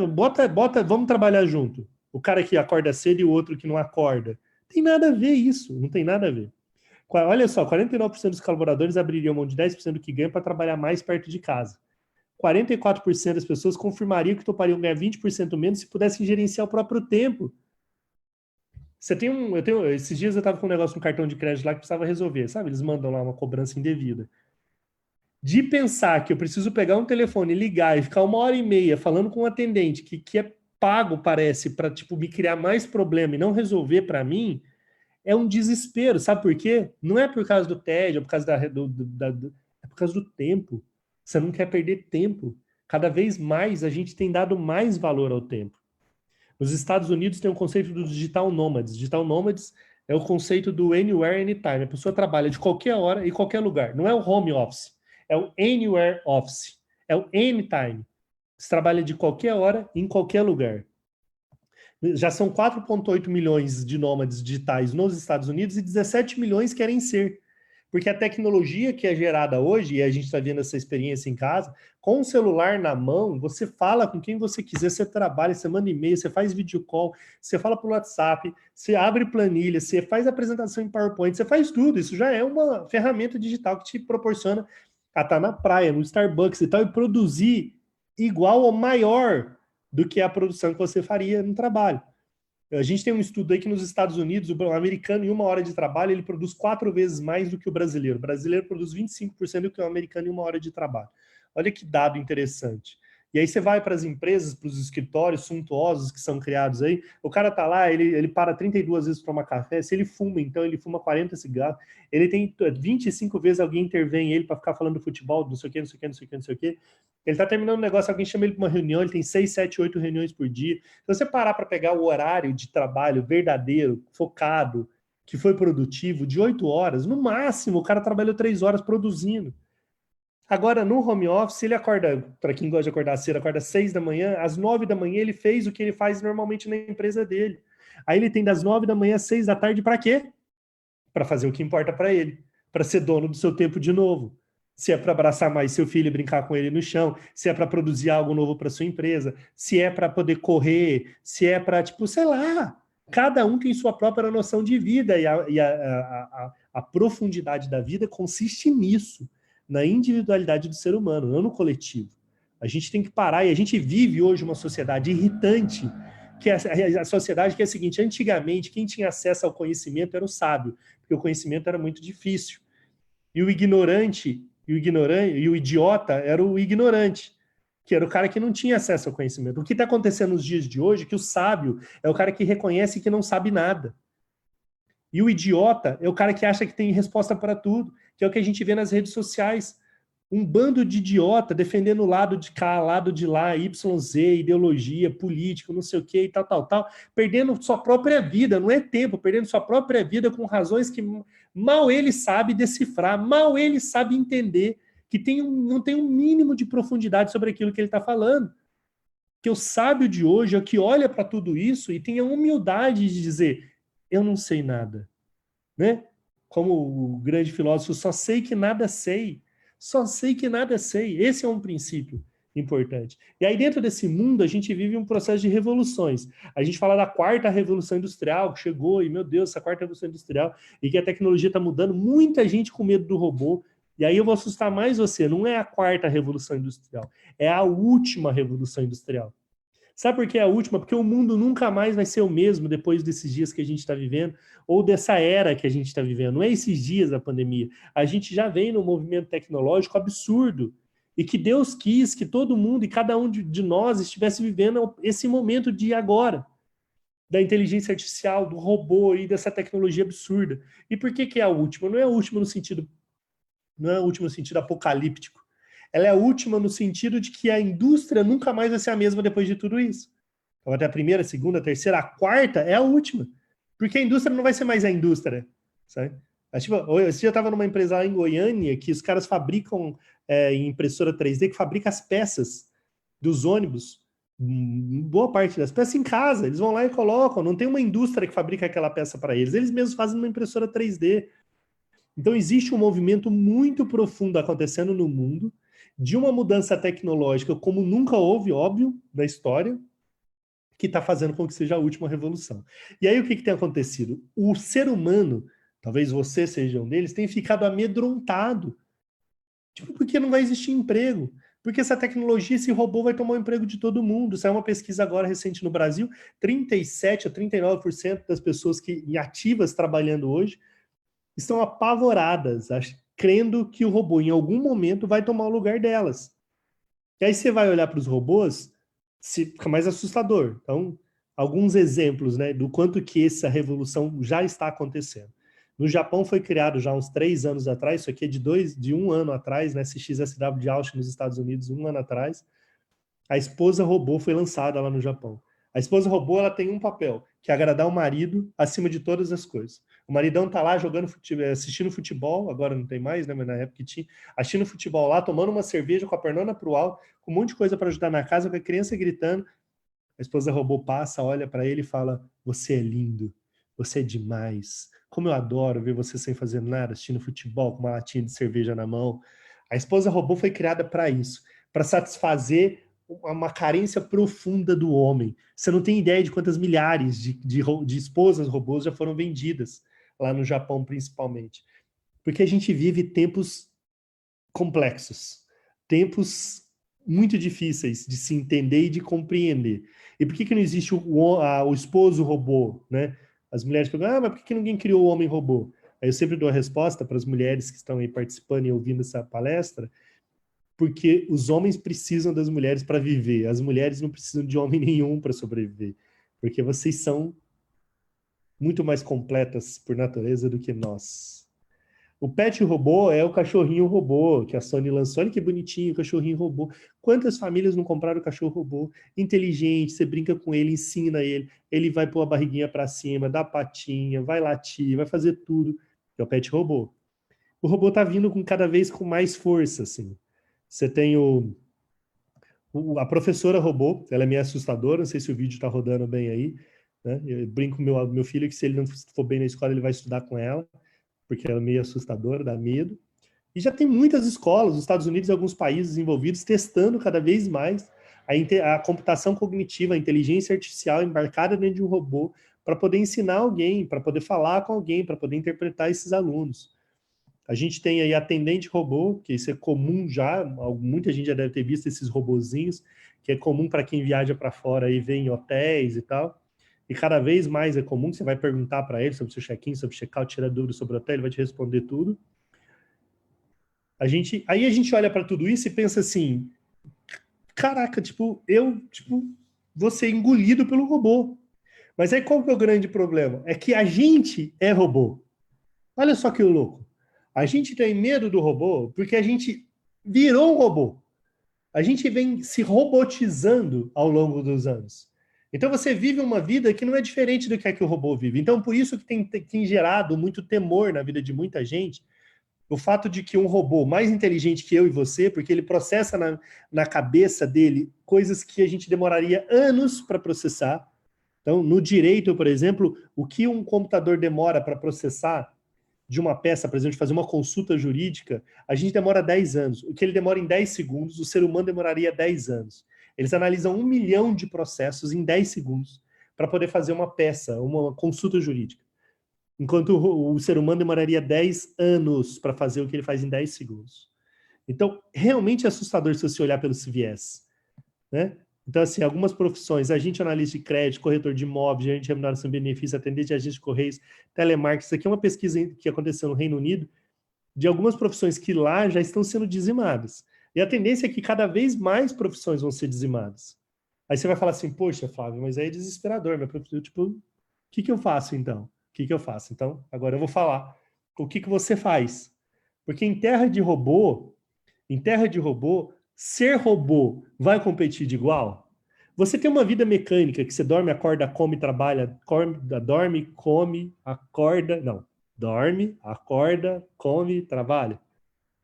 [SPEAKER 2] vamos trabalhar junto. O cara que acorda cedo e o outro que não acorda. Tem nada a ver isso. Não tem nada a ver. Olha só, 49% dos colaboradores abririam mão de 10% do que ganham para trabalhar mais perto de casa. 44% das pessoas confirmariam que topariam ganhar 20% menos se pudessem gerenciar o próprio tempo. Esses dias eu estava com um negócio no cartão de crédito lá que precisava resolver, sabe? Eles mandam lá uma cobrança indevida. De pensar que eu preciso pegar um telefone, ligar e ficar 1h30 falando com um atendente que é pago, parece, para tipo, me criar mais problema e não resolver para mim, é um desespero. Sabe por quê? Não é por causa do tédio, é por causa é por causa do tempo. Você não quer perder tempo. Cada vez mais a gente tem dado mais valor ao tempo. Nos Estados Unidos tem um conceito do digital nomads. Digital nomads é o conceito do anywhere, anytime. A pessoa trabalha de qualquer hora e qualquer lugar. Não é o home office, é o anywhere office. É o anytime. Você trabalha de qualquer hora, em qualquer lugar. Já são 4,8 milhões de nômades digitais nos Estados Unidos e 17 milhões querem ser. Porque a tecnologia que é gerada hoje, e a gente está vendo essa experiência em casa, com o celular na mão, você fala com quem você quiser, você trabalha, você manda e-mail, você faz video call, você fala por WhatsApp, você abre planilha, você faz apresentação em PowerPoint, você faz tudo. Isso já é uma ferramenta digital que te proporciona a estar na praia, no Starbucks e tal, e produzir igual ou maior do que a produção que você faria no trabalho. A gente tem um estudo aí que nos Estados Unidos, o americano, em 1 hora de trabalho, ele produz 4 vezes mais do que o brasileiro. O brasileiro produz 25% do que o americano em 1 hora de trabalho. Olha que dado interessante. E aí você vai para as empresas, para os escritórios suntuosos que são criados aí, o cara tá lá, ele para 32 vezes para tomar café, se ele fuma, então ele fuma 40 cigarros, ele tem 25 vezes alguém intervém ele para ficar falando do futebol, não sei o que, não sei o que, não sei o que, não sei o que. Ele tá terminando um negócio, alguém chama ele para uma reunião, ele tem 6, 7, 8 reuniões por dia. Se você parar para pegar o horário de trabalho verdadeiro, focado, que foi produtivo, de 8 horas, no máximo, o cara trabalhou 3 horas produzindo. Agora, no home office, ele acorda, para quem gosta de acordar cedo, acorda às 6 da manhã, às 9 da manhã ele fez o que ele faz normalmente na empresa dele. Aí ele tem das 9 da manhã às 6 da tarde para quê? Para fazer o que importa para ele, para ser dono do seu tempo de novo. Se é para abraçar mais seu filho e brincar com ele no chão, se é para produzir algo novo para sua empresa, se é para poder correr, se é para, tipo, sei lá, cada um tem sua própria noção de vida e a profundidade da vida consiste nisso, na individualidade do ser humano, não no coletivo. A gente tem que parar, e a gente vive hoje uma sociedade irritante, que é a sociedade que é a seguinte: antigamente quem tinha acesso ao conhecimento era o sábio, porque o conhecimento era muito difícil. E o ignorante, e o idiota era o ignorante, que era o cara que não tinha acesso ao conhecimento. O que está acontecendo nos dias de hoje é que o sábio é o cara que reconhece que não sabe nada. E o idiota é o cara que acha que tem resposta para tudo, que é o que a gente vê nas redes sociais. Um bando de idiota defendendo o lado de cá, lado de lá, YZ, ideologia, político, não sei o que, e tal, perdendo sua própria vida, não é tempo, perdendo sua própria vida com razões que mal ele sabe decifrar, mal ele sabe entender, que não tem um mínimo de profundidade sobre aquilo que ele está falando. Que o sábio de hoje é o que olha para tudo isso e tem a humildade de dizer: eu não sei nada, né? Como o grande filósofo, só sei que nada sei. Só sei que nada sei. Esse é um princípio importante. E aí, dentro desse mundo, a gente vive um processo de revoluções. A gente fala da 4ª Revolução Industrial, que chegou, e, meu Deus, essa 4ª Revolução Industrial, e que a tecnologia está mudando, muita gente com medo do robô. E aí eu vou assustar mais você, não é a 4ª Revolução Industrial, é a última Revolução Industrial. Sabe por que é a última? Porque o mundo nunca mais vai ser o mesmo depois desses dias que a gente está vivendo, ou dessa era que a gente está vivendo. Não é esses dias da pandemia. A gente já vem num movimento tecnológico absurdo, e que Deus quis que todo mundo e cada um de nós estivesse vivendo esse momento de agora, da inteligência artificial, do robô e dessa tecnologia absurda. E por que é a última? Não é a última no sentido, não é a última no sentido apocalíptico. Ela é a última no sentido de que a indústria nunca mais vai ser a mesma depois de tudo isso. Então, até a 1ª, a 2ª, a 3ª, a 4ª é a última. Porque a indústria não vai ser mais a indústria. sabe? Tipo, esse dia eu estava numa empresa lá em Goiânia que os caras fabricam em impressora 3D, que fabrica as peças dos ônibus, boa parte das peças em casa, eles vão lá e colocam, não tem uma indústria que fabrica aquela peça para eles mesmos fazem uma impressora 3D. Então existe um movimento muito profundo acontecendo no mundo, de uma mudança tecnológica como nunca houve, óbvio, na história, que está fazendo com que seja a última revolução. E aí o que tem acontecido? O ser humano, talvez você seja um deles, tem ficado amedrontado. Tipo, porque não vai existir emprego. Porque essa tecnologia, esse robô vai tomar o emprego de todo mundo. Saiu uma pesquisa agora recente no Brasil, 37 a 39% das pessoas ativas trabalhando hoje estão apavoradas, crendo que o robô em algum momento vai tomar o lugar delas. E aí você vai olhar para os robôs, fica mais assustador. Então, alguns exemplos, né, do quanto que essa revolução já está acontecendo. No Japão foi criado já uns 3 anos atrás, isso aqui é de 1 ano atrás, né, CXSW de Austin nos Estados Unidos, 1 ano atrás, a esposa robô foi lançada lá no Japão. A esposa robô, ela tem um papel, que é agradar o marido acima de todas as coisas. O maridão tá lá jogando futebol, assistindo futebol, agora não tem mais, né, mas na época que tinha, assistindo futebol lá, tomando uma cerveja com a pernona pro alto, com um monte de coisa para ajudar na casa, com a criança gritando. A esposa robô passa, olha para ele e fala: "Você é lindo, você é demais. Como eu adoro ver você sem fazer nada, assistindo futebol com uma latinha de cerveja na mão." A esposa robô foi criada para isso, para satisfazer uma carência profunda do homem. Você não tem ideia de quantas milhares de esposas robôs já foram vendidas, lá no Japão principalmente. Porque a gente vive tempos complexos, tempos muito difíceis de se entender e de compreender. E por que não existe o esposo robô, né? As mulheres perguntam, mas por que ninguém criou o homem robô? Aí eu sempre dou a resposta para as mulheres que estão aí participando e ouvindo essa palestra, porque os homens precisam das mulheres para viver, as mulheres não precisam de homem nenhum para sobreviver, porque vocês são muito mais completas por natureza do que nós. O pet robô é o cachorrinho robô que a Sony lançou. Olha que bonitinho, o cachorrinho robô. Quantas famílias não compraram o cachorro robô? Inteligente, você brinca com ele, ensina ele, ele vai pôr a barriguinha para cima, dá patinha, vai latir, vai fazer tudo. É o pet robô. O robô tá vindo com cada vez com mais força, assim. Você tem a professora robô, ela é meio assustadora, não sei se o vídeo tá rodando bem aí, né? Eu brinco com meu filho que se ele não for bem na escola, ele vai estudar com ela, porque ela é meio assustadora, dá medo. E já tem muitas escolas, nos Estados Unidos e alguns países envolvidos, testando cada vez mais a computação cognitiva, a inteligência artificial embarcada dentro de um robô para poder ensinar alguém, para poder falar com alguém, para poder interpretar esses alunos. A gente tem aí atendente robô, que isso é comum já, muita gente já deve ter visto esses robozinhos, que é comum para quem viaja para fora e vê em hotéis e tal. E cada vez mais é comum que você vai perguntar para ele sobre o seu check-in, sobre o check-out, tirar dúvidas sobre o hotel, ele vai te responder tudo. Aí a gente olha para tudo isso e pensa assim, caraca, eu vou ser engolido pelo robô. Mas aí qual que é o grande problema? É que a gente é robô. Olha só que louco. A gente tem medo do robô porque a gente virou um robô. A gente vem se robotizando ao longo dos anos. Então você vive uma vida que não é diferente do que é que o robô vive. Então por isso que tem gerado muito temor na vida de muita gente, o fato de que um robô mais inteligente que eu e você, porque ele processa na cabeça dele coisas que a gente demoraria anos para processar. Então, no direito, por exemplo, o que um computador demora para processar de uma peça, por exemplo, de fazer uma consulta jurídica, a gente demora 10 anos. O que ele demora em 10 segundos, o ser humano demoraria 10 anos. Eles analisam 1 milhão de processos em 10 segundos para poder fazer uma peça, uma consulta jurídica. Enquanto o ser humano demoraria 10 anos para fazer o que ele faz em 10 segundos. Então, realmente é assustador se você olhar pelo viés, né? Então, assim, algumas profissões, agente analista de crédito, corretor de imóveis, gerente de remuneração e benefício, atendente de agente de correios, telemarketing, isso aqui é uma pesquisa que aconteceu no Reino Unido, de algumas profissões que lá já estão sendo dizimadas. E a tendência é que cada vez mais profissões vão ser dizimadas. Aí você vai falar assim, poxa, Flávio, mas aí é desesperador, minha profissão, tipo, o que eu faço então? O que eu faço? Então, agora eu vou falar. O que você faz? Porque em terra de robô, ser robô vai competir de igual? Você tem uma vida mecânica que você dorme, acorda, come, trabalha, dorme, come, acorda. Não. Dorme, acorda, come, trabalha.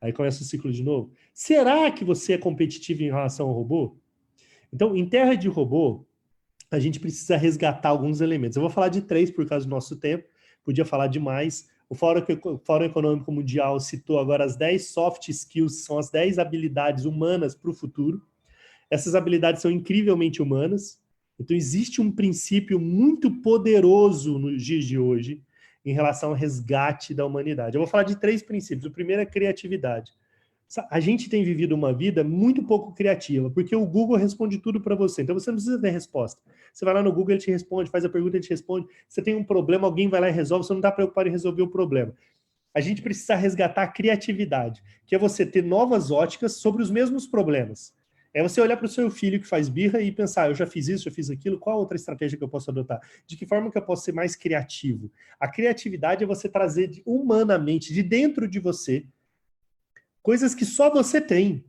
[SPEAKER 2] Aí começa o ciclo de novo. Será que você é competitivo em relação ao robô? Então, em terra de robô, a gente precisa resgatar alguns elementos. Eu vou falar de 3 por causa do nosso tempo, podia falar de mais. O Fórum Econômico Mundial citou agora as 10 soft skills, são as 10 habilidades humanas para o futuro. Essas habilidades são incrivelmente humanas. Então, existe um princípio muito poderoso nos dias de hoje em relação ao resgate da humanidade. Eu vou falar de 3 princípios. O primeiro é criatividade. A gente tem vivido uma vida muito pouco criativa, porque o Google responde tudo para você. Então, você não precisa ter resposta. Você vai lá no Google, ele te responde, faz a pergunta, ele te responde. Você tem um problema, alguém vai lá e resolve, você não está preocupado em resolver o problema. A gente precisa resgatar a criatividade, que é você ter novas óticas sobre os mesmos problemas. É você olhar para o seu filho que faz birra e pensar, eu já fiz isso, já fiz aquilo, qual outra estratégia que eu posso adotar? De que forma que eu posso ser mais criativo? A criatividade é você trazer humanamente, de dentro de você, coisas que só você tem,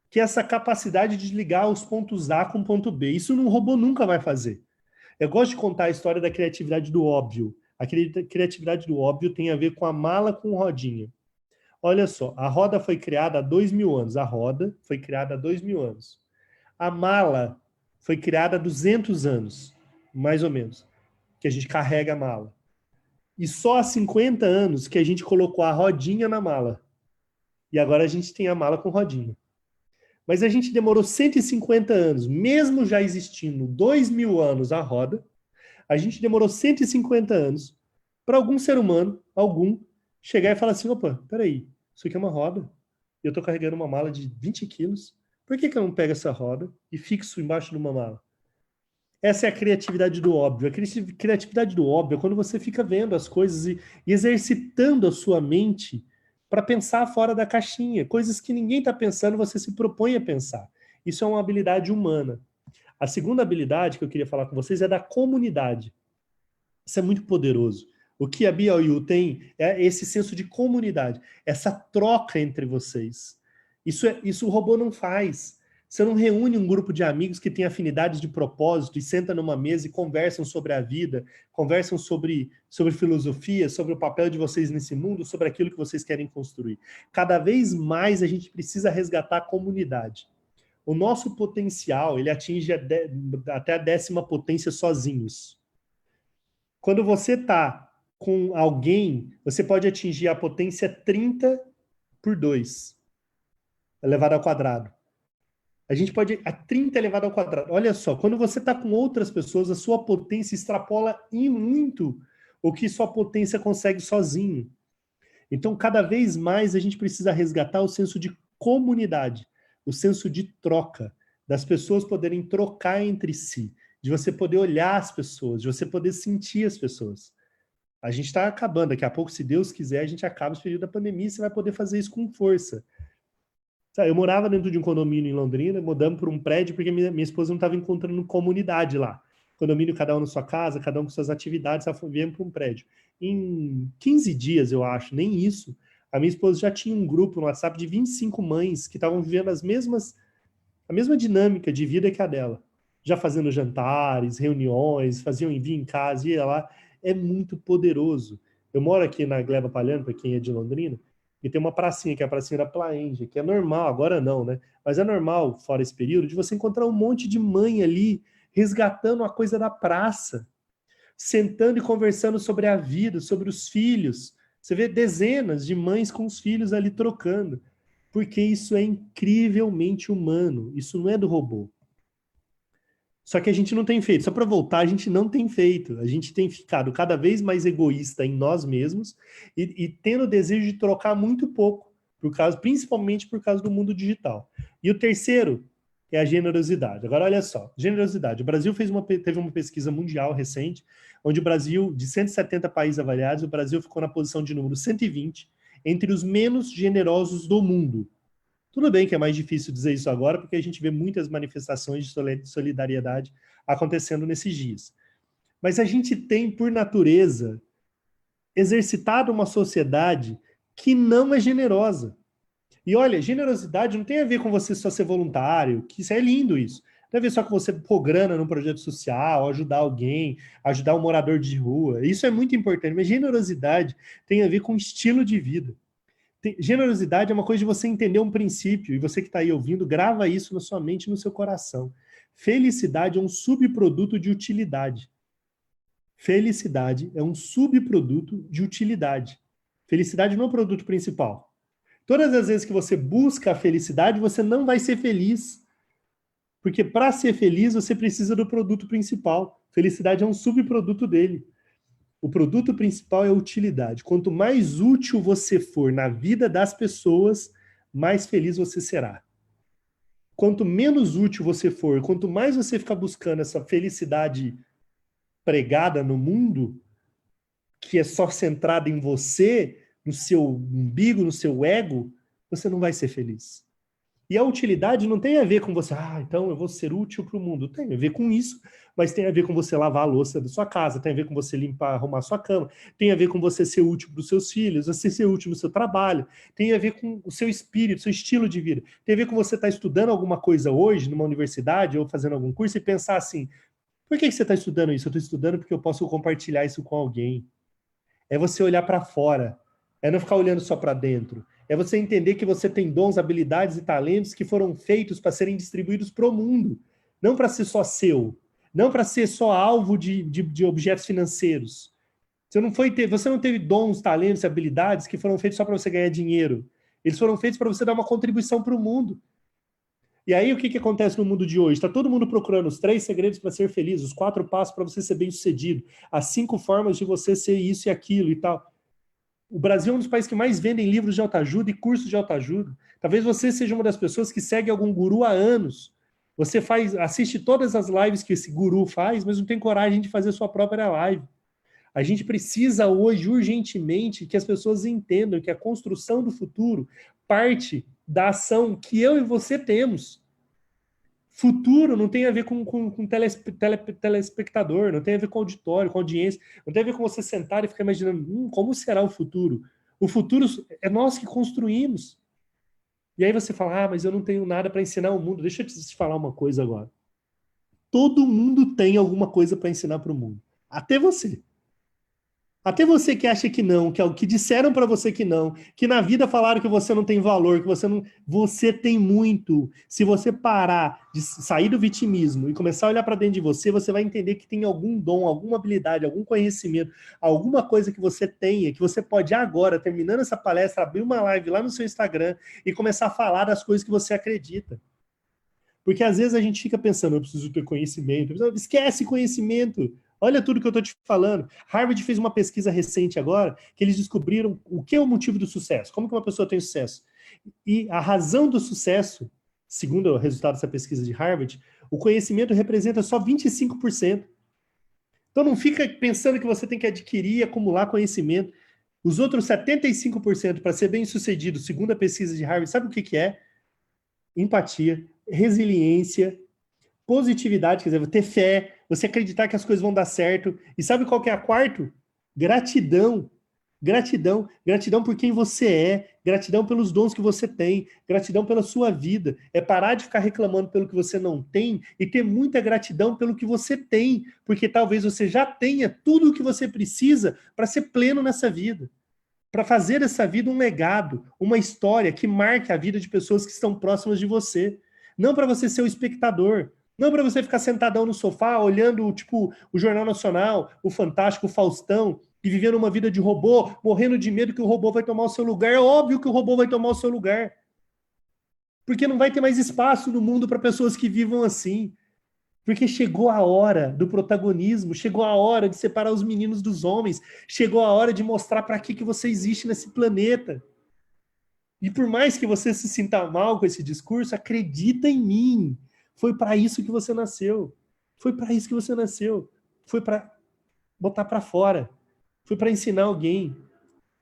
[SPEAKER 2] que é essa capacidade de ligar os pontos A com o ponto B. Isso um robô nunca vai fazer. Eu gosto de contar a história da criatividade do óbvio. A criatividade do óbvio tem a ver com a mala com rodinha. Olha só, a roda foi criada há 2.000 anos. A roda foi criada há 2.000 anos. A mala foi criada há 200 anos, mais ou menos, que a gente carrega a mala. E só há 50 anos que a gente colocou a rodinha na mala. E agora a gente tem a mala com rodinha. Mas a gente demorou 150 anos, mesmo já existindo 2.000 anos a roda, a gente demorou 150 anos para algum ser humano, chegar e falar assim, opa, peraí, isso aqui é uma roda, eu estou carregando uma mala de 20 quilos, por que eu não pego essa roda e fixo embaixo de uma mala? Essa é a criatividade do óbvio. A criatividade do óbvio é quando você fica vendo as coisas e exercitando a sua mente para pensar fora da caixinha. Coisas que ninguém está pensando, você se propõe a pensar. Isso é uma habilidade humana. A segunda habilidade que eu queria falar com vocês é da comunidade. Isso é muito poderoso. O que a BioU tem é esse senso de comunidade, essa troca entre vocês. Isso o robô não faz. Você não reúne um grupo de amigos que tem afinidades de propósito e senta numa mesa e conversam sobre a vida, conversam sobre filosofia, sobre o papel de vocês nesse mundo, sobre aquilo que vocês querem construir. Cada vez mais a gente precisa resgatar a comunidade. O nosso potencial, ele atinge até a 10ª potência sozinhos. Quando você está com alguém, você pode atingir a potência 30 por 2, elevado ao quadrado. A gente pode a 30 elevado ao quadrado. Olha só, quando você está com outras pessoas, a sua potência extrapola em muito o que sua potência consegue sozinho. Então, cada vez mais a gente precisa resgatar o senso de comunidade, o senso de troca, das pessoas poderem trocar entre si, de você poder olhar as pessoas, de você poder sentir as pessoas. A gente está acabando, daqui a pouco, se Deus quiser, a gente acaba esse período da pandemia e você vai poder fazer isso com força. Eu morava dentro de um condomínio em Londrina, mudamos para um prédio porque minha esposa não estava encontrando comunidade lá. Condomínio, cada um na sua casa, cada um com suas atividades, viemos para um prédio. Em 15 dias, eu acho, nem isso, a minha esposa já tinha um grupo no WhatsApp de 25 mães que estavam vivendo a mesma dinâmica de vida que a dela. Já fazendo jantares, reuniões, faziam envio em casa, ia lá. É muito poderoso. Eu moro aqui na Gleba Palhano, para quem é de Londrina, e tem uma pracinha, que é a pracinha da Plaenge, que é normal, agora não, né? Mas é normal, fora esse período, de você encontrar um monte de mãe ali, resgatando a coisa da praça, sentando e conversando sobre a vida, sobre os filhos. Você vê dezenas de mães com os filhos ali trocando, porque isso é incrivelmente humano, isso não é do robô. Só que a gente não tem feito. Só para voltar, a gente não tem feito. A gente tem ficado cada vez mais egoísta em nós mesmos e tendo o desejo de trocar muito pouco, principalmente por causa do mundo digital. E o terceiro é a generosidade. Agora, olha só, generosidade. O Brasil teve uma pesquisa mundial recente, onde o Brasil, de 170 países avaliados, o Brasil ficou na posição de número 120, entre os menos generosos do mundo. Tudo bem que é mais difícil dizer isso agora, porque a gente vê muitas manifestações de solidariedade acontecendo nesses dias. Mas a gente tem, por natureza, exercitado uma sociedade que não é generosa. E olha, generosidade não tem a ver com você só ser voluntário, que isso é lindo isso. tem a ver só com você pôr grana num projeto social, ajudar alguém, ajudar um morador de rua. Isso é muito importante, mas generosidade tem a ver com estilo de vida. Generosidade é uma coisa de você entender um princípio, e você que está aí ouvindo, grava isso na sua mente e no seu coração. Felicidade é um subproduto de utilidade. Felicidade é um subproduto de utilidade. Felicidade não é o produto principal. Todas as vezes que você busca a felicidade, você não vai ser feliz. Porque para ser feliz, você precisa do produto principal. Felicidade é um subproduto dele. O produto principal é a utilidade. Quanto mais útil você for na vida das pessoas, mais feliz você será. Quanto menos útil você for, quanto mais você ficar buscando essa felicidade pregada no mundo, que é só centrada em você, no seu umbigo, no seu ego, você não vai ser feliz. E a utilidade não tem a ver com você, então eu vou ser útil para o mundo. Tem a ver com isso, mas tem a ver com você lavar a louça da sua casa, tem a ver com você limpar, arrumar a sua cama, tem a ver com você ser útil para os seus filhos, você ser útil no seu trabalho, tem a ver com o seu espírito, seu estilo de vida, tem a ver com você estar estudando alguma coisa hoje, numa universidade, ou fazendo algum curso, e pensar assim, por que você está estudando isso? Eu estou estudando porque eu posso compartilhar isso com alguém. É você olhar para fora, é não ficar olhando só para dentro. É você entender que você tem dons, habilidades e talentos que foram feitos para serem distribuídos para o mundo, não para ser só seu, não para ser só alvo de objetos financeiros. Você não teve dons, talentos e habilidades que foram feitos só para você ganhar dinheiro. Eles foram feitos para você dar uma contribuição para o mundo. E aí, o que acontece no mundo de hoje? Está todo mundo procurando os 3 segredos para ser feliz, os 4 passos para você ser bem-sucedido, as 5 formas de você ser isso e aquilo e tal. O Brasil é um dos países que mais vendem livros de autoajuda e cursos de autoajuda. Talvez você seja uma das pessoas que segue algum guru há anos. Você assiste todas as lives que esse guru faz, mas não tem coragem de fazer sua própria live. A gente precisa hoje, urgentemente, que as pessoas entendam que a construção do futuro parte da ação que eu e você temos. Futuro não tem a ver com telespectador, não tem a ver com auditório, com audiência, não tem a ver com você sentar e ficar imaginando como será o futuro. O futuro é nós que construímos. E aí você fala, mas eu não tenho nada para ensinar ao mundo. Deixa eu te falar uma coisa agora. Todo mundo tem alguma coisa para ensinar para o mundo. Até você. Até você que acha que não, que é o que disseram para você que na vida falaram que você não tem valor, que você não, você tem muito. Se você parar de sair do vitimismo e começar a olhar para dentro de você, você vai entender que tem algum dom, alguma habilidade, algum conhecimento, alguma coisa que você tenha, que você pode agora, terminando essa palestra, abrir uma live lá no seu Instagram e começar a falar das coisas que você acredita. Porque às vezes a gente fica pensando, eu preciso ter conhecimento. Esquece conhecimento. Olha tudo que eu estou te falando. Harvard fez uma pesquisa recente agora, que eles descobriram o que é o motivo do sucesso. Como que uma pessoa tem sucesso? E a razão do sucesso, segundo o resultado dessa pesquisa de Harvard, o conhecimento representa só 25%. Então não fica pensando que você tem que adquirir e acumular conhecimento. Os outros 75% para ser bem sucedido, segundo a pesquisa de Harvard, sabe o que é? Empatia, resiliência, positividade, quer dizer, ter fé, você acreditar que as coisas vão dar certo. E sabe qual que é a quarta? Gratidão. Gratidão. Gratidão por quem você é, gratidão pelos dons que você tem, gratidão pela sua vida. É parar de ficar reclamando pelo que você não tem e ter muita gratidão pelo que você tem, porque talvez você já tenha tudo o que você precisa para ser pleno nessa vida. Para fazer dessa vida um legado, uma história que marque a vida de pessoas que estão próximas de você. Não para você ser o espectador, não para você ficar sentadão no sofá, olhando tipo o Jornal Nacional, o Fantástico, o Faustão, e vivendo uma vida de robô, morrendo de medo que o robô vai tomar o seu lugar. É óbvio que o robô vai tomar o seu lugar. Porque não vai ter mais espaço no mundo para pessoas que vivam assim. Porque chegou a hora do protagonismo, chegou a hora de separar os meninos dos homens, chegou a hora de mostrar para que você existe nesse planeta. E por mais que você se sinta mal com esse discurso, acredita em mim. Foi para isso que você nasceu. Foi para isso que você nasceu. Foi para botar para fora. Foi para ensinar alguém.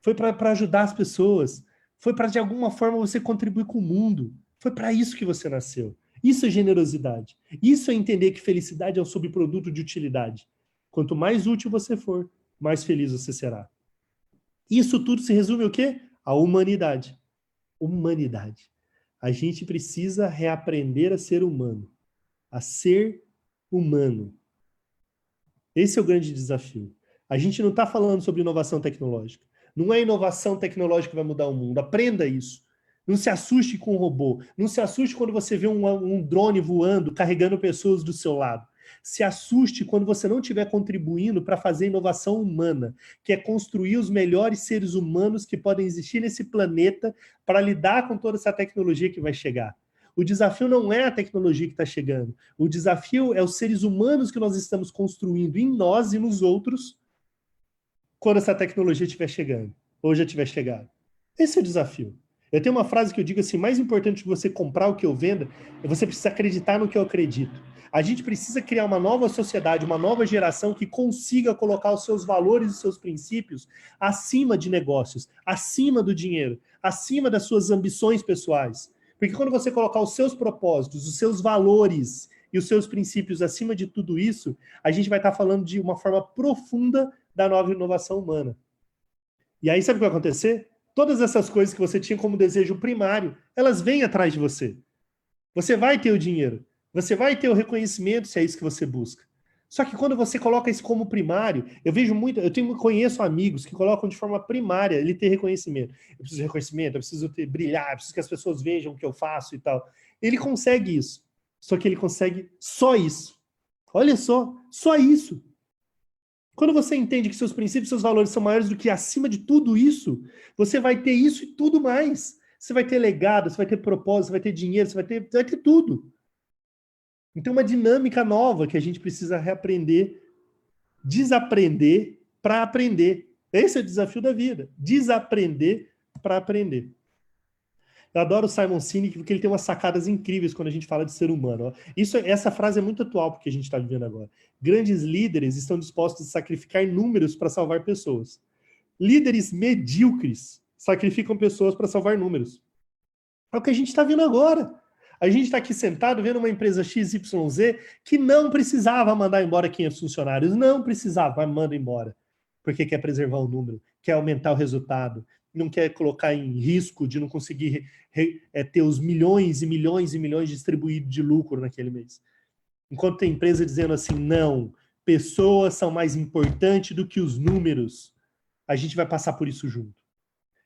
[SPEAKER 2] Foi para ajudar as pessoas. Foi para, de alguma forma, você contribuir com o mundo. Foi para isso que você nasceu. Isso é generosidade. Isso é entender que felicidade é um subproduto de utilidade. Quanto mais útil você for, mais feliz você será. Isso tudo se resume ao quê? A humanidade. Humanidade. A gente precisa reaprender a ser humano. a ser humano. Esse é o grande desafio. A gente não está falando sobre inovação tecnológica. Não é a inovação tecnológica que vai mudar o mundo. Aprenda isso. Não se assuste com um robô. Não se assuste quando você vê um drone voando, carregando pessoas do seu lado. Se assuste quando você não estiver contribuindo para fazer inovação humana, que é construir os melhores seres humanos que podem existir nesse planeta para lidar com toda essa tecnologia que vai chegar. O desafio não é a tecnologia que está chegando. O desafio é os seres humanos que nós estamos construindo em nós e nos outros quando essa tecnologia estiver chegando, ou já tiver chegado. Esse é o desafio. Eu tenho uma frase que eu digo assim, mais importante que você comprar o que eu venda, é você precisa acreditar no que eu acredito. A gente precisa criar uma nova sociedade, uma nova geração que consiga colocar os seus valores e os seus princípios acima de negócios, acima do dinheiro, acima das suas ambições pessoais. Porque quando você colocar os seus propósitos, os seus valores e os seus princípios acima de tudo isso, a gente vai estar falando de uma forma profunda da nova inovação humana. E aí sabe o que vai acontecer? Todas essas coisas que você tinha como desejo primário, elas vêm atrás de você. Você vai ter o dinheiro, você vai ter o reconhecimento se é isso que você busca. Só que quando você coloca isso como primário, conheço amigos que colocam de forma primária ele ter reconhecimento. Eu preciso de reconhecimento, eu preciso brilhar, eu preciso que as pessoas vejam o que eu faço e tal. Ele consegue isso. Só que ele consegue só isso. Olha só isso. Quando você entende que seus princípios, seus valores são maiores do que acima de tudo isso, você vai ter isso e tudo mais. Você vai ter legado, você vai ter propósito, você vai ter dinheiro, você vai ter tudo. Então, uma dinâmica nova que a gente precisa reaprender, desaprender para aprender. Esse é o desafio da vida. Desaprender para aprender. Eu adoro o Simon Sinek porque ele tem umas sacadas incríveis quando a gente fala de ser humano. Essa frase é muito atual porque a gente está vivendo agora. Grandes líderes estão dispostos a sacrificar números para salvar pessoas. Líderes medíocres sacrificam pessoas para salvar números. É o que a gente está vendo agora. A gente está aqui sentado vendo uma empresa XYZ que não precisava mandar embora 500 funcionários. Não precisava, mas manda embora. Porque quer preservar o número, quer aumentar o resultado, não quer colocar em risco de não conseguir ter os milhões e milhões e milhões distribuídos de lucro naquele mês. Enquanto tem empresa dizendo assim, não, pessoas são mais importantes do que os números, a gente vai passar por isso junto.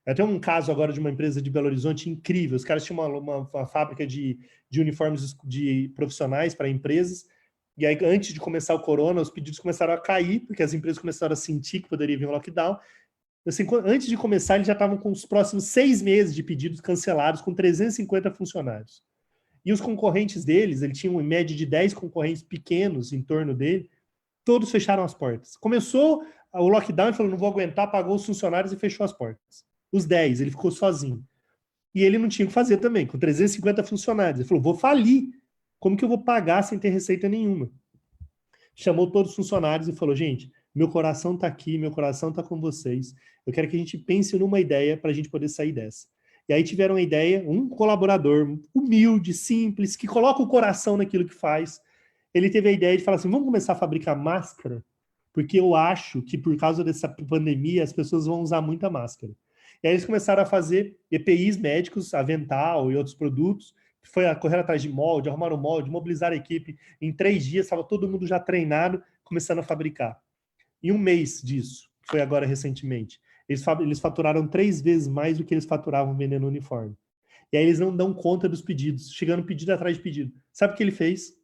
[SPEAKER 2] Eu tenho um caso agora de uma empresa de Belo Horizonte incrível. Os caras tinham uma fábrica de uniformes de profissionais para empresas. E aí, antes de começar o corona, os pedidos começaram a cair, porque as empresas começaram a sentir que poderia vir um lockdown. Assim, antes de começar, eles já estavam com os próximos 6 meses de pedidos cancelados, com 350 funcionários. E os concorrentes deles, ele tinha em média de 10 concorrentes pequenos em torno dele, todos fecharam as portas. Começou o lockdown, ele falou, não vou aguentar, pagou os funcionários e fechou as portas. Os 10, ele ficou sozinho. E ele não tinha o que fazer também, com 350 funcionários. Ele falou, vou falir. Como que eu vou pagar sem ter receita nenhuma? Chamou todos os funcionários e falou, gente, meu coração está aqui, meu coração está com vocês. Eu quero que a gente pense numa ideia para a gente poder sair dessa. E aí tiveram uma ideia, um colaborador humilde, simples, que coloca o coração naquilo que faz. Ele teve a ideia de falar assim, vamos começar a fabricar máscara? Porque eu acho que por causa dessa pandemia as pessoas vão usar muita máscara. E aí eles começaram a fazer EPIs médicos, avental e outros produtos, foi a correr atrás de molde, arrumar o molde, mobilizar a equipe. Em 3 dias estava todo mundo já treinado, começando a fabricar. Em um mês disso, que foi agora recentemente, eles faturaram 3 vezes mais do que eles faturavam vendendo uniforme. E aí eles não dão conta dos pedidos, chegando pedido atrás de pedido. Sabe o que ele fez?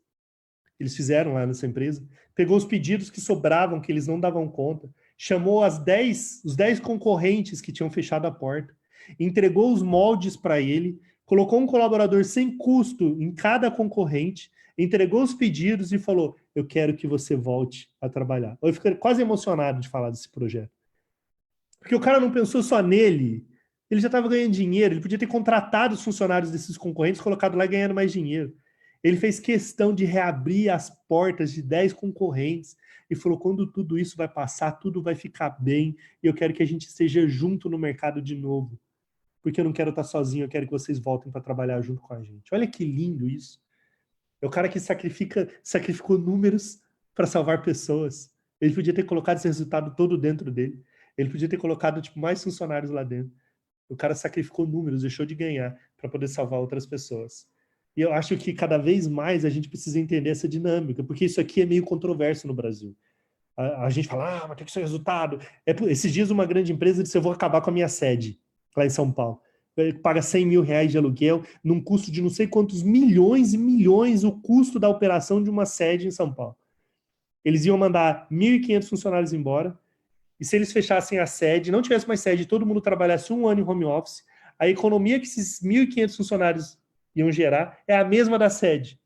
[SPEAKER 2] Eles fizeram lá nessa empresa, pegou os pedidos que sobravam, que eles não davam conta, chamou os 10 concorrentes que tinham fechado a porta, entregou os moldes para ele, colocou um colaborador sem custo em cada concorrente, entregou os pedidos e falou, eu quero que você volte a trabalhar. Eu fiquei quase emocionado de falar desse projeto. Porque o cara não pensou só nele, ele já estava ganhando dinheiro, ele podia ter contratado os funcionários desses concorrentes, colocado lá e ganhando mais dinheiro. Ele fez questão de reabrir as portas de 10 concorrentes e falou, quando tudo isso vai passar, tudo vai ficar bem, e eu quero que a gente esteja junto no mercado de novo. Porque eu não quero estar sozinho, eu quero que vocês voltem para trabalhar junto com a gente. Olha que lindo isso. É o cara que sacrificou números para salvar pessoas. Ele podia ter colocado esse resultado todo dentro dele. Ele podia ter colocado mais funcionários lá dentro. O cara sacrificou números, deixou de ganhar para poder salvar outras pessoas. E eu acho que cada vez mais a gente precisa entender essa dinâmica, porque isso aqui é meio controverso no Brasil. A gente fala, mas tem que ser resultado. Esses dias uma grande empresa disse, eu vou acabar com a minha sede, lá em São Paulo. Paga 100 mil reais de aluguel, num custo de não sei quantos milhões e milhões o custo da operação de uma sede em São Paulo. Eles iam mandar 1.500 funcionários embora, e se eles fechassem a sede, não tivesse mais sede, todo mundo trabalhasse um ano em home office, a economia que esses 1.500 funcionários iam gerar é a mesma da sede.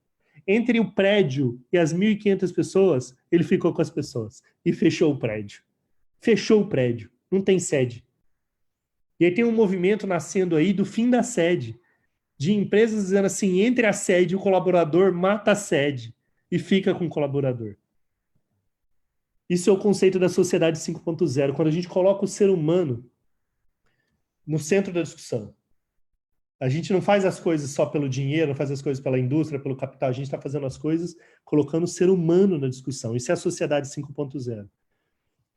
[SPEAKER 2] Entre o prédio e as 1.500 pessoas, ele ficou com as pessoas e fechou o prédio. Fechou o prédio, não tem sede. E aí tem um movimento nascendo aí do fim da sede, de empresas dizendo assim, entre a sede e o colaborador, mata a sede e fica com o colaborador. Isso é o conceito da sociedade 5.0, quando a gente coloca o ser humano no centro da discussão. A gente não faz as coisas só pelo dinheiro, não faz as coisas pela indústria, pelo capital, a gente está fazendo as coisas colocando o ser humano na discussão. Isso é a sociedade 5.0.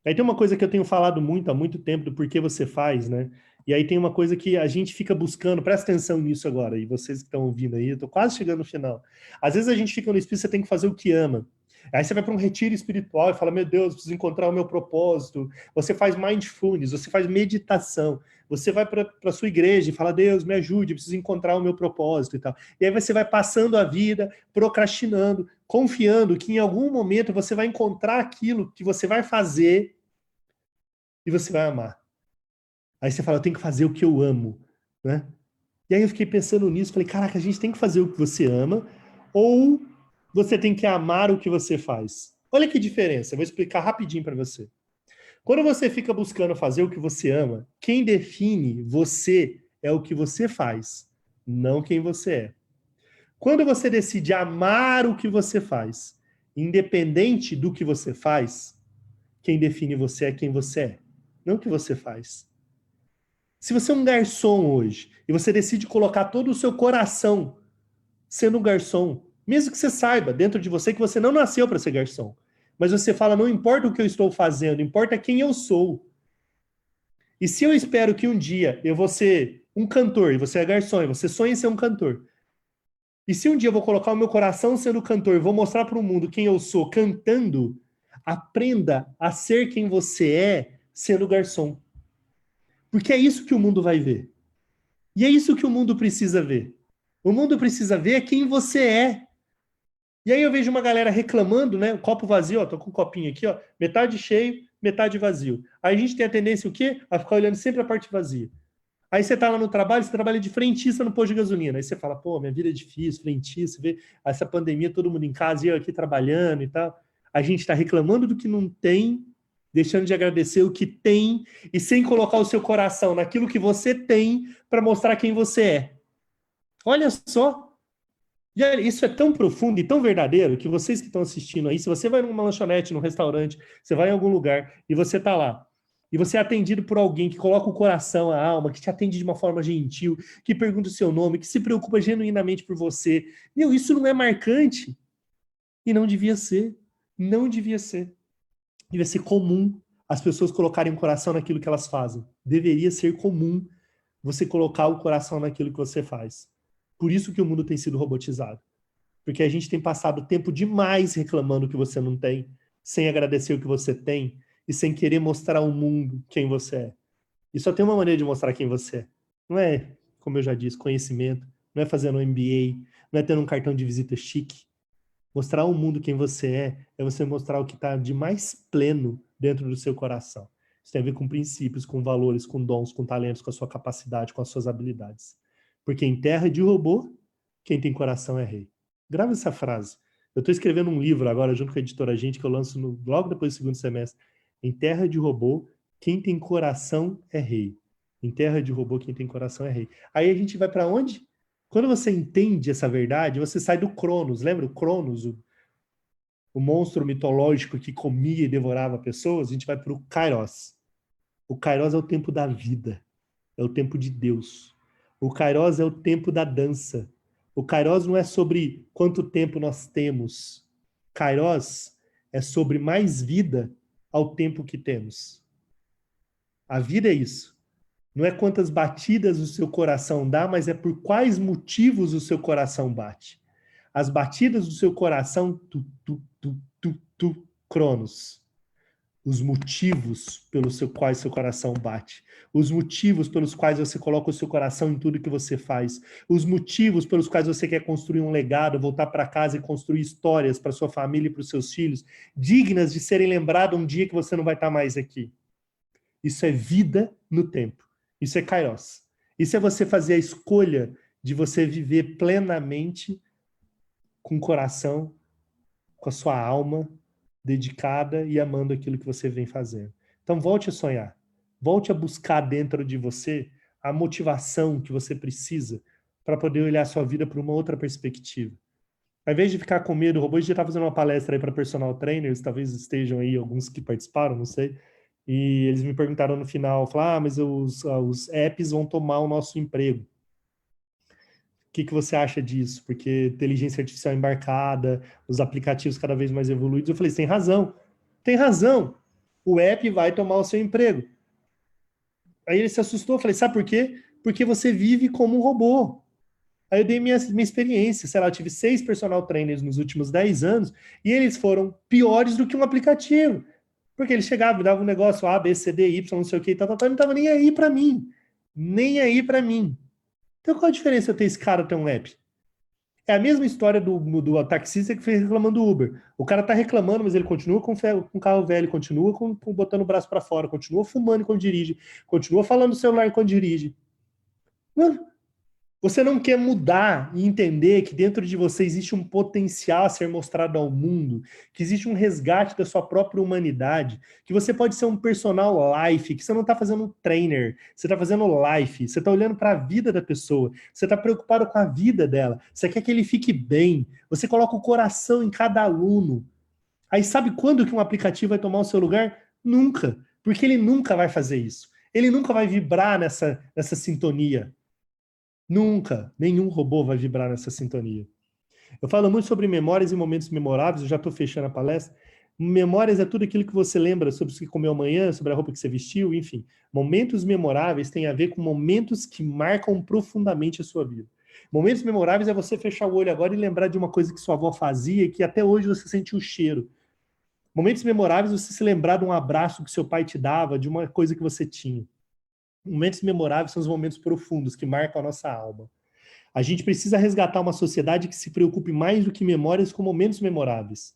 [SPEAKER 2] Aí tem uma coisa que eu tenho falado muito há muito tempo do porquê você faz, né? E aí tem uma coisa que a gente fica buscando, presta atenção nisso agora, e vocês que estão ouvindo aí, eu estou quase chegando no final. Às vezes a gente fica no espírito, você tem que fazer o que ama. Aí você vai para um retiro espiritual e fala, meu Deus, preciso encontrar o meu propósito. Você faz mindfulness, você faz meditação. Você vai para a sua igreja e fala, Deus, me ajude, eu preciso encontrar o meu propósito e tal. E aí você vai passando a vida, procrastinando, confiando que em algum momento você vai encontrar aquilo que você vai fazer e você vai amar. Aí você fala, eu tenho que fazer o que eu amo, né? E aí eu fiquei pensando nisso, falei, caraca, a gente tem que fazer o que você ama ou você tem que amar o que você faz. Olha que diferença, eu vou explicar rapidinho para você. Quando você fica buscando fazer o que você ama, quem define você é o que você faz, não quem você é. Quando você decide amar o que você faz, independente do que você faz, quem define você é quem você é, não o que você faz. Se você é um garçom hoje e você decide colocar todo o seu coração sendo um garçom, mesmo que você saiba dentro de você que você não nasceu para ser garçom, mas você fala, não importa o que eu estou fazendo, importa quem eu sou. E se eu espero que um dia eu vou ser um cantor, e você é garçom, e você sonha em ser um cantor, e se um dia eu vou colocar o meu coração sendo cantor e vou mostrar para o mundo quem eu sou cantando, aprenda a ser quem você é sendo garçom. Porque é isso que o mundo vai ver. E é isso que o mundo precisa ver. O mundo precisa ver quem você é. E aí eu vejo uma galera reclamando, né? O copo vazio, ó, tô com um copinho aqui, ó, metade cheio, metade vazio. Aí a gente tem a tendência o quê? A ficar olhando sempre a parte vazia. Aí você tá lá no trabalho, você trabalha de frentista no posto de gasolina. Aí você fala, pô, minha vida é difícil, frentista, vê essa pandemia, todo mundo em casa e eu aqui trabalhando e tal. A gente tá reclamando do que não tem, deixando de agradecer o que tem e sem colocar o seu coração naquilo que você tem para mostrar quem você é. Olha só. E isso é tão profundo e tão verdadeiro que vocês que estão assistindo aí, se você vai numa lanchonete, num restaurante, você vai em algum lugar e você está lá, e você é atendido por alguém que coloca o coração, a alma, que te atende de uma forma gentil, que pergunta o seu nome, que se preocupa genuinamente por você. Meu, isso não é marcante? E não devia ser. Não devia ser. Devia ser comum as pessoas colocarem o coração naquilo que elas fazem. Deveria ser comum você colocar o coração naquilo que você faz. Por isso que o mundo tem sido robotizado. Porque a gente tem passado tempo demais reclamando que você não tem, sem agradecer o que você tem e sem querer mostrar ao mundo quem você é. E só tem uma maneira de mostrar quem você é. Não é, como eu já disse, conhecimento, não é fazendo um MBA, não é tendo um cartão de visita chique. Mostrar ao mundo quem você é você mostrar o que está de mais pleno dentro do seu coração. Isso tem a ver com princípios, com valores, com dons, com talentos, com a sua capacidade, com as suas habilidades. Porque em terra de robô, quem tem coração é rei. Grava essa frase. Eu estou escrevendo um livro agora, junto com a editora Gente, que eu lanço logo depois do segundo semestre. Em terra de robô, quem tem coração é rei. Em terra de robô, quem tem coração é rei. Aí a gente vai para onde? Quando você entende essa verdade, você sai do Cronos. Lembra o Cronos, o monstro mitológico que comia e devorava pessoas? A gente vai para o Kairos. O Kairos é o tempo da vida. É o tempo de Deus. O Kairos é o tempo da dança. O Kairos não é sobre quanto tempo nós temos. Kairos é sobre mais vida ao tempo que temos. A vida é isso. Não é quantas batidas o seu coração dá, mas é por quais motivos o seu coração bate. As batidas do seu coração, Cronos. Os motivos pelos quais seu coração bate, os motivos pelos quais você coloca o seu coração em tudo que você faz, os motivos pelos quais você quer construir um legado, voltar para casa e construir histórias para sua família e para os seus filhos, dignas de serem lembradas um dia que você não vai estar mais aqui. Isso é vida no tempo. Isso é Kairos. Isso é você fazer a escolha de você viver plenamente com o coração, com a sua alma, dedicada e amando aquilo que você vem fazendo. Então volte a sonhar. Volte a buscar dentro de você a motivação que você precisa para poder olhar a sua vida por uma outra perspectiva. Ao invés de ficar com medo, o robô já está fazendo uma palestra aí para personal trainers, talvez estejam aí alguns que participaram, não sei, e eles me perguntaram no final, falaram, mas os apps vão tomar o nosso emprego. O que você acha disso? Porque inteligência artificial embarcada, os aplicativos cada vez mais evoluídos. Eu falei, tem razão. Tem razão. O app vai tomar o seu emprego. Aí ele se assustou. Eu falei, sabe por quê? Porque você vive como um robô. Aí eu dei minha experiência. Sei lá, eu tive 6 personal trainers nos últimos 10 anos e eles foram piores do que um aplicativo. Porque eles chegavam, me davam um negócio A, B, C, D, Y, não sei o que, tal, não estava nem aí para mim. Nem aí para mim. Então qual a diferença eu ter esse cara ter um app? É a mesma história do taxista que fez reclamando do Uber. O cara tá reclamando, mas ele continua com carro velho, continua botando o braço para fora, continua fumando quando dirige, continua falando no celular enquanto dirige. Mano, você não quer mudar e entender que dentro de você existe um potencial a ser mostrado ao mundo, que existe um resgate da sua própria humanidade, que você pode ser um personal life, que você não está fazendo um trainer, você está fazendo life, você está olhando para a vida da pessoa, você está preocupado com a vida dela, você quer que ele fique bem, você coloca o coração em cada aluno. Aí sabe quando que um aplicativo vai tomar o seu lugar? Nunca, porque ele nunca vai fazer isso. Ele nunca vai vibrar nessa sintonia. Nunca, nenhum robô vai vibrar nessa sintonia. Eu falo muito sobre memórias e momentos memoráveis, eu já estou fechando a palestra. Memórias é tudo aquilo que você lembra sobre o que comeu amanhã, sobre a roupa que você vestiu, enfim. Momentos memoráveis têm a ver com momentos que marcam profundamente a sua vida. Momentos memoráveis é você fechar o olho agora e lembrar de uma coisa que sua avó fazia e que até hoje você sente o cheiro. Momentos memoráveis é você se lembrar de um abraço que seu pai te dava, de uma coisa que você tinha. Momentos memoráveis são os momentos profundos que marcam a nossa alma. A gente precisa resgatar uma sociedade que se preocupe mais do que memórias com momentos memoráveis.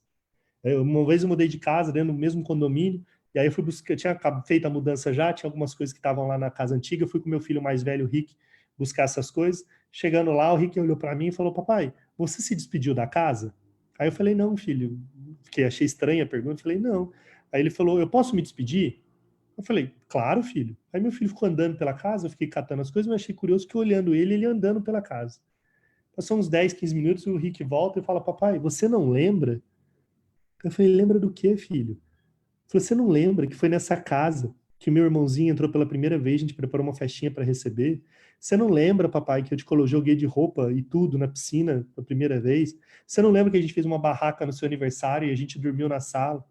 [SPEAKER 2] Uma vez eu mudei de casa dentro do mesmo condomínio, e aí eu fui buscar, eu tinha feito a mudança já, tinha algumas coisas que estavam lá na casa antiga, eu fui com meu filho mais velho, o Rick, buscar essas coisas. Chegando lá, o Rick olhou para mim e falou, papai, você se despediu da casa? Aí eu falei, não, filho, porque achei estranha a pergunta, falei, não. Aí ele falou, eu posso me despedir? Eu falei, claro, filho. Aí meu filho ficou andando pela casa, eu fiquei catando as coisas, mas achei curioso que olhando ele andando pela casa. Passou uns 10, 15 minutos, o Rick volta e fala, papai, você não lembra? Eu falei, lembra do quê, filho? Ele falou, você não lembra que foi nessa casa que meu irmãozinho entrou pela primeira vez, a gente preparou uma festinha para receber? Você não lembra, papai, que eu te joguei de roupa e tudo na piscina pela primeira vez? Você não lembra que a gente fez uma barraca no seu aniversário e a gente dormiu na sala?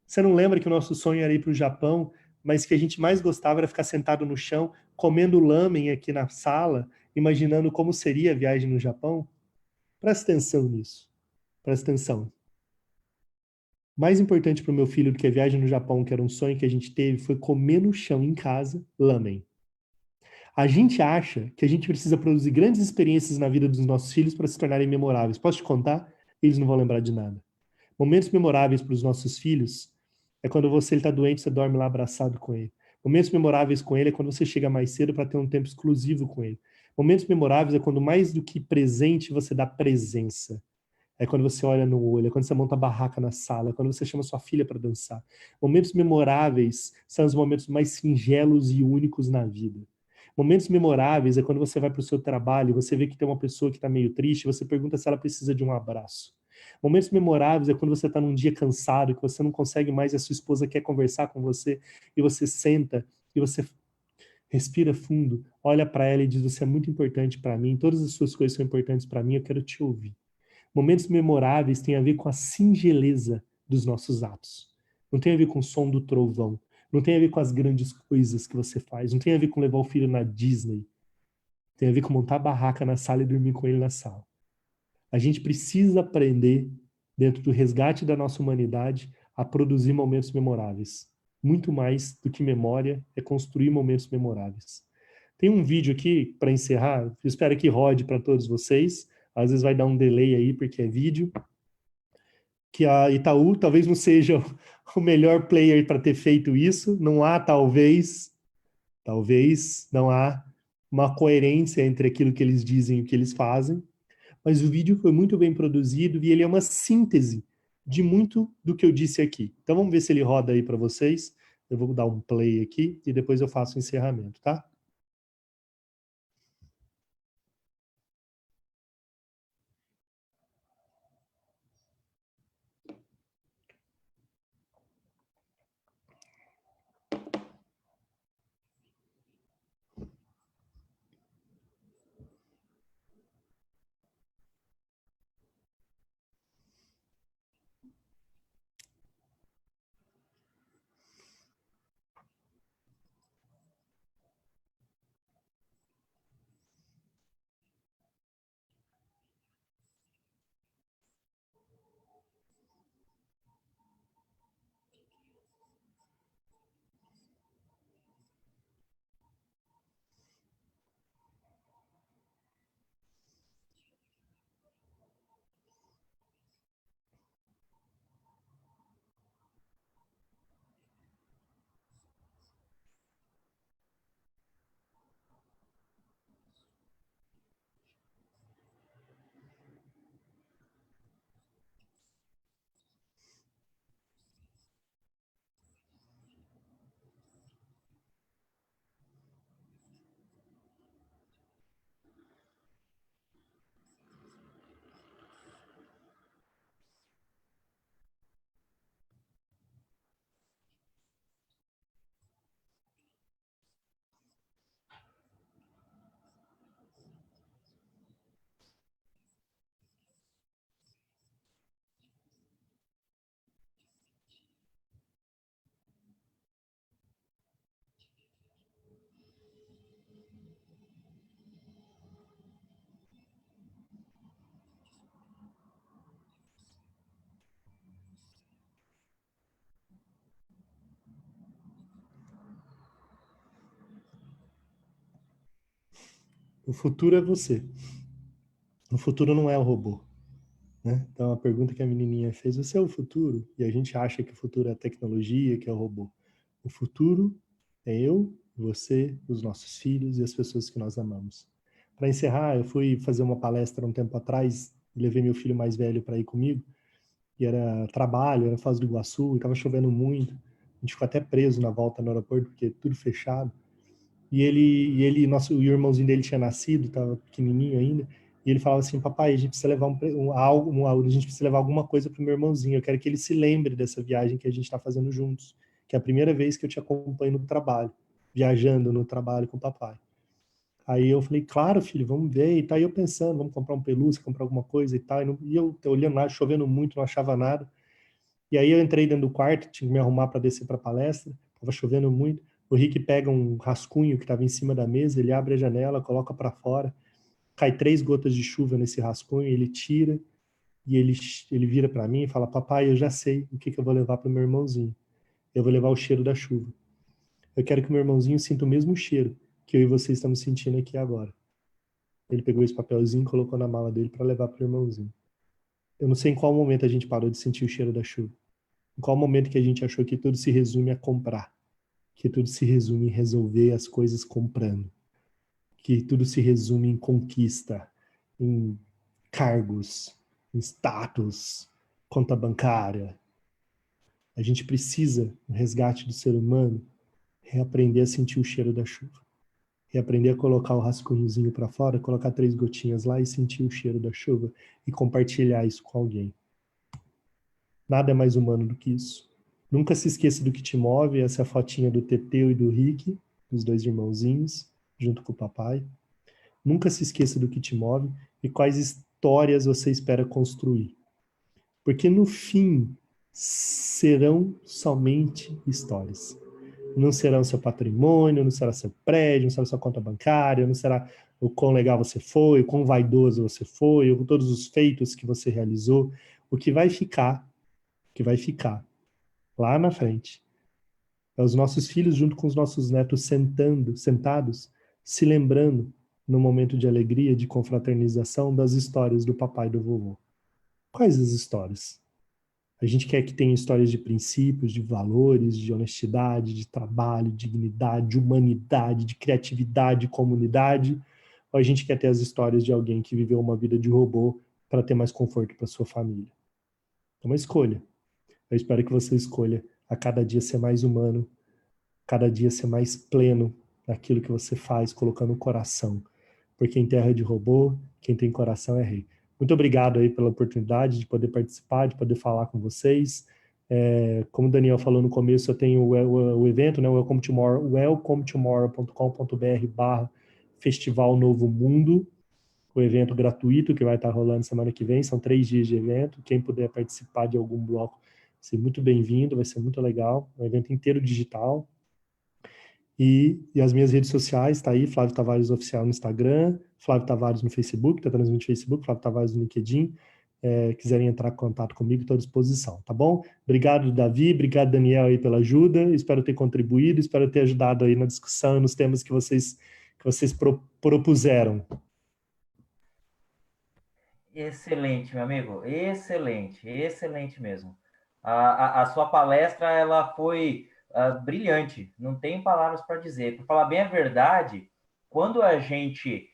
[SPEAKER 2] Você não lembra que o nosso sonho era ir para o Japão, mas que a gente mais gostava era ficar sentado no chão, comendo lamen aqui na sala, imaginando como seria a viagem no Japão? Presta atenção nisso. Presta atenção. Mais importante para o meu filho do que a viagem no Japão, que era um sonho que a gente teve, foi comer no chão em casa lamen. A gente acha que a gente precisa produzir grandes experiências na vida dos nossos filhos para se tornarem memoráveis. Posso te contar? Eles não vão lembrar de nada. Momentos memoráveis para os nossos filhos é quando ele está doente, você dorme lá abraçado com ele. Momentos memoráveis com ele é quando você chega mais cedo para ter um tempo exclusivo com ele. Momentos memoráveis é quando mais do que presente você dá presença. É quando você olha no olho, é quando você monta a barraca na sala, é quando você chama sua filha para dançar. Momentos memoráveis são os momentos mais singelos e únicos na vida. Momentos memoráveis é quando você vai para o seu trabalho, você vê que tem uma pessoa que está meio triste, você pergunta se ela precisa de um abraço. Momentos memoráveis é quando você está num dia cansado, que você não consegue mais, e a sua esposa quer conversar com você, e você senta, e você respira fundo, olha para ela e diz, você é muito importante para mim, todas as suas coisas são importantes para mim, eu quero te ouvir. Momentos memoráveis têm a ver com a singeleza dos nossos atos. Não tem a ver com o som do trovão. Não tem a ver com as grandes coisas que você faz. Não tem a ver com levar o filho na Disney. Tem a ver com montar a barraca na sala e dormir com ele na sala. A gente precisa aprender, dentro do resgate da nossa humanidade, a produzir momentos memoráveis. Muito mais do que memória é construir momentos memoráveis. Tem um vídeo aqui, para encerrar, eu espero que rode para todos vocês. Às vezes vai dar um delay aí, porque é vídeo. Que a Itaú talvez não seja o melhor player para ter feito isso. Não há, talvez, não há uma coerência entre aquilo que eles dizem e o que eles fazem. Mas o vídeo foi muito bem produzido e ele é uma síntese de muito do que eu disse aqui. Então vamos ver se ele roda aí para vocês. Eu vou dar um play aqui e depois eu faço o encerramento, tá? O futuro é você. O futuro não é o robô. Né? Então, a pergunta que a menininha fez, você é o futuro? E a gente acha que o futuro é a tecnologia, que é o robô. O futuro é eu, você, os nossos filhos e as pessoas que nós amamos. Para encerrar, eu fui fazer uma palestra um tempo atrás, levei meu filho mais velho para ir comigo, e era trabalho, era Foz do Iguaçu, e estava chovendo muito. A gente ficou até preso na volta no aeroporto, porque tudo fechado. O irmãozinho dele tinha nascido, estava pequenininho ainda, e ele falava assim, papai, a gente precisa levar a gente precisa levar alguma coisa para o meu irmãozinho, eu quero que ele se lembre dessa viagem que a gente está fazendo juntos, que é a primeira vez que eu te acompanho no trabalho, viajando no trabalho com o papai. Aí eu falei, claro, filho, vamos ver, e tá aí eu pensando, vamos comprar um pelúcia, comprar alguma coisa e tal, e eu olhando lá, chovendo muito, não achava nada, e aí eu entrei dentro do quarto, tinha que me arrumar para descer para a palestra, estava chovendo muito. O Rick pega um rascunho que estava em cima da mesa, ele abre a janela, coloca para fora, cai 3 gotas de chuva nesse rascunho, ele tira e ele vira para mim e fala: papai, eu já sei o que eu vou levar para o meu irmãozinho. Eu vou levar o cheiro da chuva. Eu quero que o meu irmãozinho sinta o mesmo cheiro que eu e você estamos sentindo aqui agora. Ele pegou esse papelzinho e colocou na mala dele para levar para o irmãozinho. Eu não sei em qual momento a gente parou de sentir o cheiro da chuva. Em qual momento que a gente achou que tudo se resume a comprar, que tudo se resume em resolver as coisas comprando, que tudo se resume em conquista, em cargos, em status, conta bancária. A gente precisa, no resgate do ser humano, reaprender a sentir o cheiro da chuva. Reaprender a colocar o rascunhozinho para fora, colocar 3 gotinhas lá e sentir o cheiro da chuva e compartilhar isso com alguém. Nada é mais humano do que isso. Nunca se esqueça do que te move. Essa é a fotinha do Teteu e do Rick, dos 2 irmãozinhos, junto com o papai. Nunca se esqueça do que te move e quais histórias você espera construir. Porque no fim, serão somente histórias. não será o seu patrimônio, não será seu prédio, não será sua conta bancária, não será o quão legal você foi, o quão vaidoso você foi, ou todos os feitos que você realizou. O que vai ficar lá na frente é os nossos filhos junto com os nossos netos sentados, se lembrando, no momento de alegria, de confraternização, das histórias do papai e do vovô. Quais as histórias? A gente quer que tenha histórias de princípios, de valores, de honestidade, de trabalho, de dignidade, de humanidade, de criatividade, de comunidade, ou a gente quer ter as histórias de alguém que viveu uma vida de robô para ter mais conforto para sua família? É uma escolha. Eu espero que você escolha a cada dia ser mais humano, cada dia ser mais pleno naquilo que você faz, colocando o coração. Porque em terra de robô, quem tem coração é rei. Muito obrigado aí pela oportunidade de poder participar, de poder falar com vocês. Como o Daniel falou no começo, eu tenho o evento, né, welcometomorrow.com.br/Festival Novo Mundo, o evento gratuito que vai estar rolando semana que vem. São 3 dias de evento. Quem puder participar de algum bloco, vai ser muito bem-vindo, vai ser muito legal. É um evento inteiro digital. E as minhas redes sociais, tá aí, Flávio Tavares Oficial no Instagram, Flávio Tavares no Facebook, tá transmitindo no Facebook, Flávio Tavares no LinkedIn. Quiserem entrar em contato comigo, estou à disposição, tá bom? Obrigado, Davi, obrigado, Daniel, aí pela ajuda, espero ter contribuído, espero ter ajudado aí na discussão e nos temas que vocês propuseram.
[SPEAKER 1] Excelente, meu amigo, excelente, excelente mesmo. A sua palestra, ela foi brilhante, não tenho palavras para dizer. Para falar bem a verdade, quando a gente,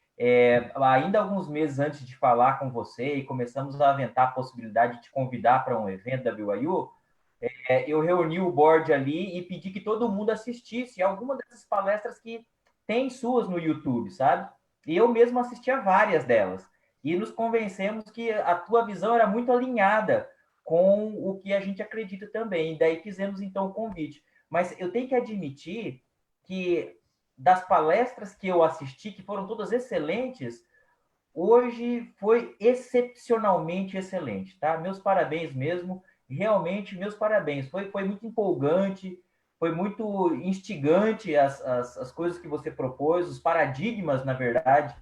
[SPEAKER 1] ainda alguns meses antes de falar com você e começamos a aventar a possibilidade de te convidar para um evento da BYU, eu reuni o board ali e pedi que todo mundo assistisse alguma dessas palestras que tem suas no YouTube, sabe? E eu mesmo assisti a várias delas. E nos convencemos que a tua visão era muito alinhada com o que a gente acredita também. E daí fizemos, então, o convite. Mas eu tenho que admitir que das palestras que eu assisti, que foram todas excelentes, hoje foi excepcionalmente excelente, tá? Meus parabéns mesmo, realmente meus parabéns. Foi muito empolgante, foi muito instigante as coisas que você propôs, os paradigmas, na verdade,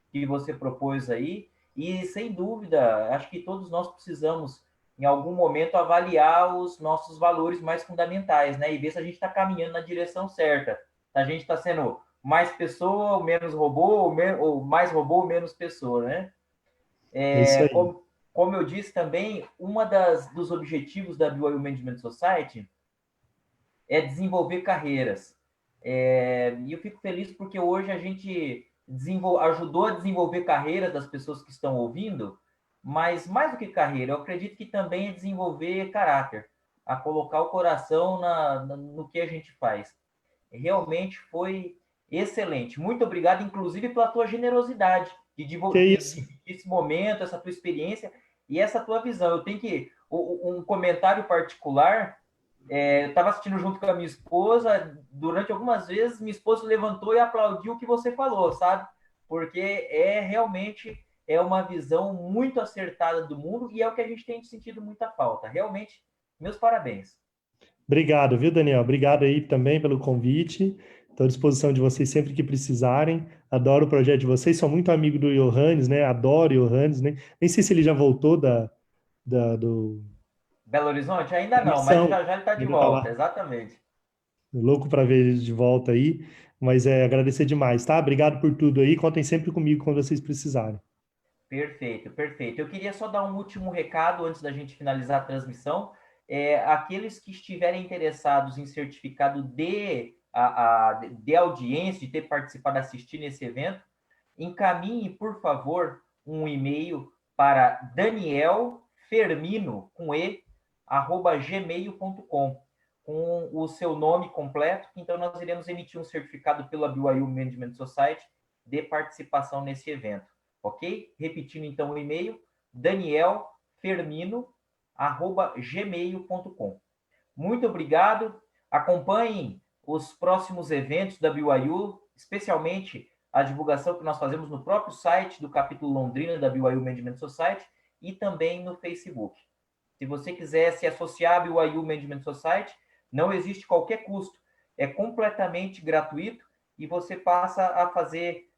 [SPEAKER 1] que você propôs aí. E, sem dúvida, acho que todos nós precisamos, em algum momento, avaliar os nossos valores mais fundamentais, né? E ver se a gente está caminhando na direção certa. Se a gente está sendo mais pessoa, ou menos robô, ou mais robô, ou menos pessoa, né?
[SPEAKER 2] É isso aí.
[SPEAKER 1] Como eu disse também, dos objetivos da BYU Management Society é desenvolver carreiras. E eu fico feliz porque hoje a gente ajudou a desenvolver carreiras das pessoas que estão ouvindo, mas mais do que carreira, eu acredito que também é desenvolver caráter, a colocar o coração no que a gente faz. Realmente foi excelente. Muito obrigado, inclusive, pela tua generosidade
[SPEAKER 2] Que
[SPEAKER 1] de
[SPEAKER 2] isso.
[SPEAKER 1] dividir esse momento, essa tua experiência e essa tua visão. Eu tenho um comentário particular. Eu estava assistindo junto com a minha esposa. Durante algumas vezes, minha esposa levantou e aplaudiu o que você falou, sabe? Porque realmente uma visão muito acertada do mundo e é o que a gente tem sentido muita falta. Realmente, meus parabéns.
[SPEAKER 2] Obrigado, viu, Daniel? Obrigado aí também pelo convite. Estou à disposição de vocês sempre que precisarem. Adoro o projeto de vocês. Sou muito amigo do Johannes, né? Adoro o Johannes, né? Nem sei se ele já voltou do
[SPEAKER 1] Belo Horizonte? Ainda não, mas
[SPEAKER 2] missão.
[SPEAKER 1] já já ele está de
[SPEAKER 2] Ainda está
[SPEAKER 1] volta,
[SPEAKER 2] lá.
[SPEAKER 1] exatamente.
[SPEAKER 2] Louco para ver ele de volta aí. Mas agradecer demais, tá? Obrigado por tudo aí. Contem sempre comigo quando vocês precisarem.
[SPEAKER 1] Perfeito, perfeito. Eu queria só dar um último recado antes da gente finalizar a transmissão. Aqueles que estiverem interessados em certificado de audiência, de ter participado, assistir nesse evento, encaminhe, por favor, um e-mail para danielfermino, com e, @gmail.com, com o seu nome completo. Então, nós iremos emitir um certificado pela BYU Management Society de participação nesse evento. Ok? Repetindo, então, o e-mail, danielfermino@gmail.com. Muito obrigado. Acompanhem os próximos eventos da BYU, especialmente a divulgação que nós fazemos no próprio site do capítulo Londrina da BYU Management Society e também no Facebook. Se você quiser se associar à BYU Management Society, não existe qualquer custo. é completamente gratuito e você passa a fazer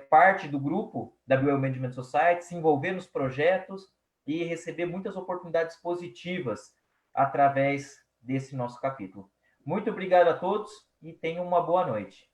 [SPEAKER 1] parte do grupo da Biomanagement Society, se envolver nos projetos e receber muitas oportunidades positivas através desse nosso capítulo. Muito obrigado a todos e tenham uma boa noite.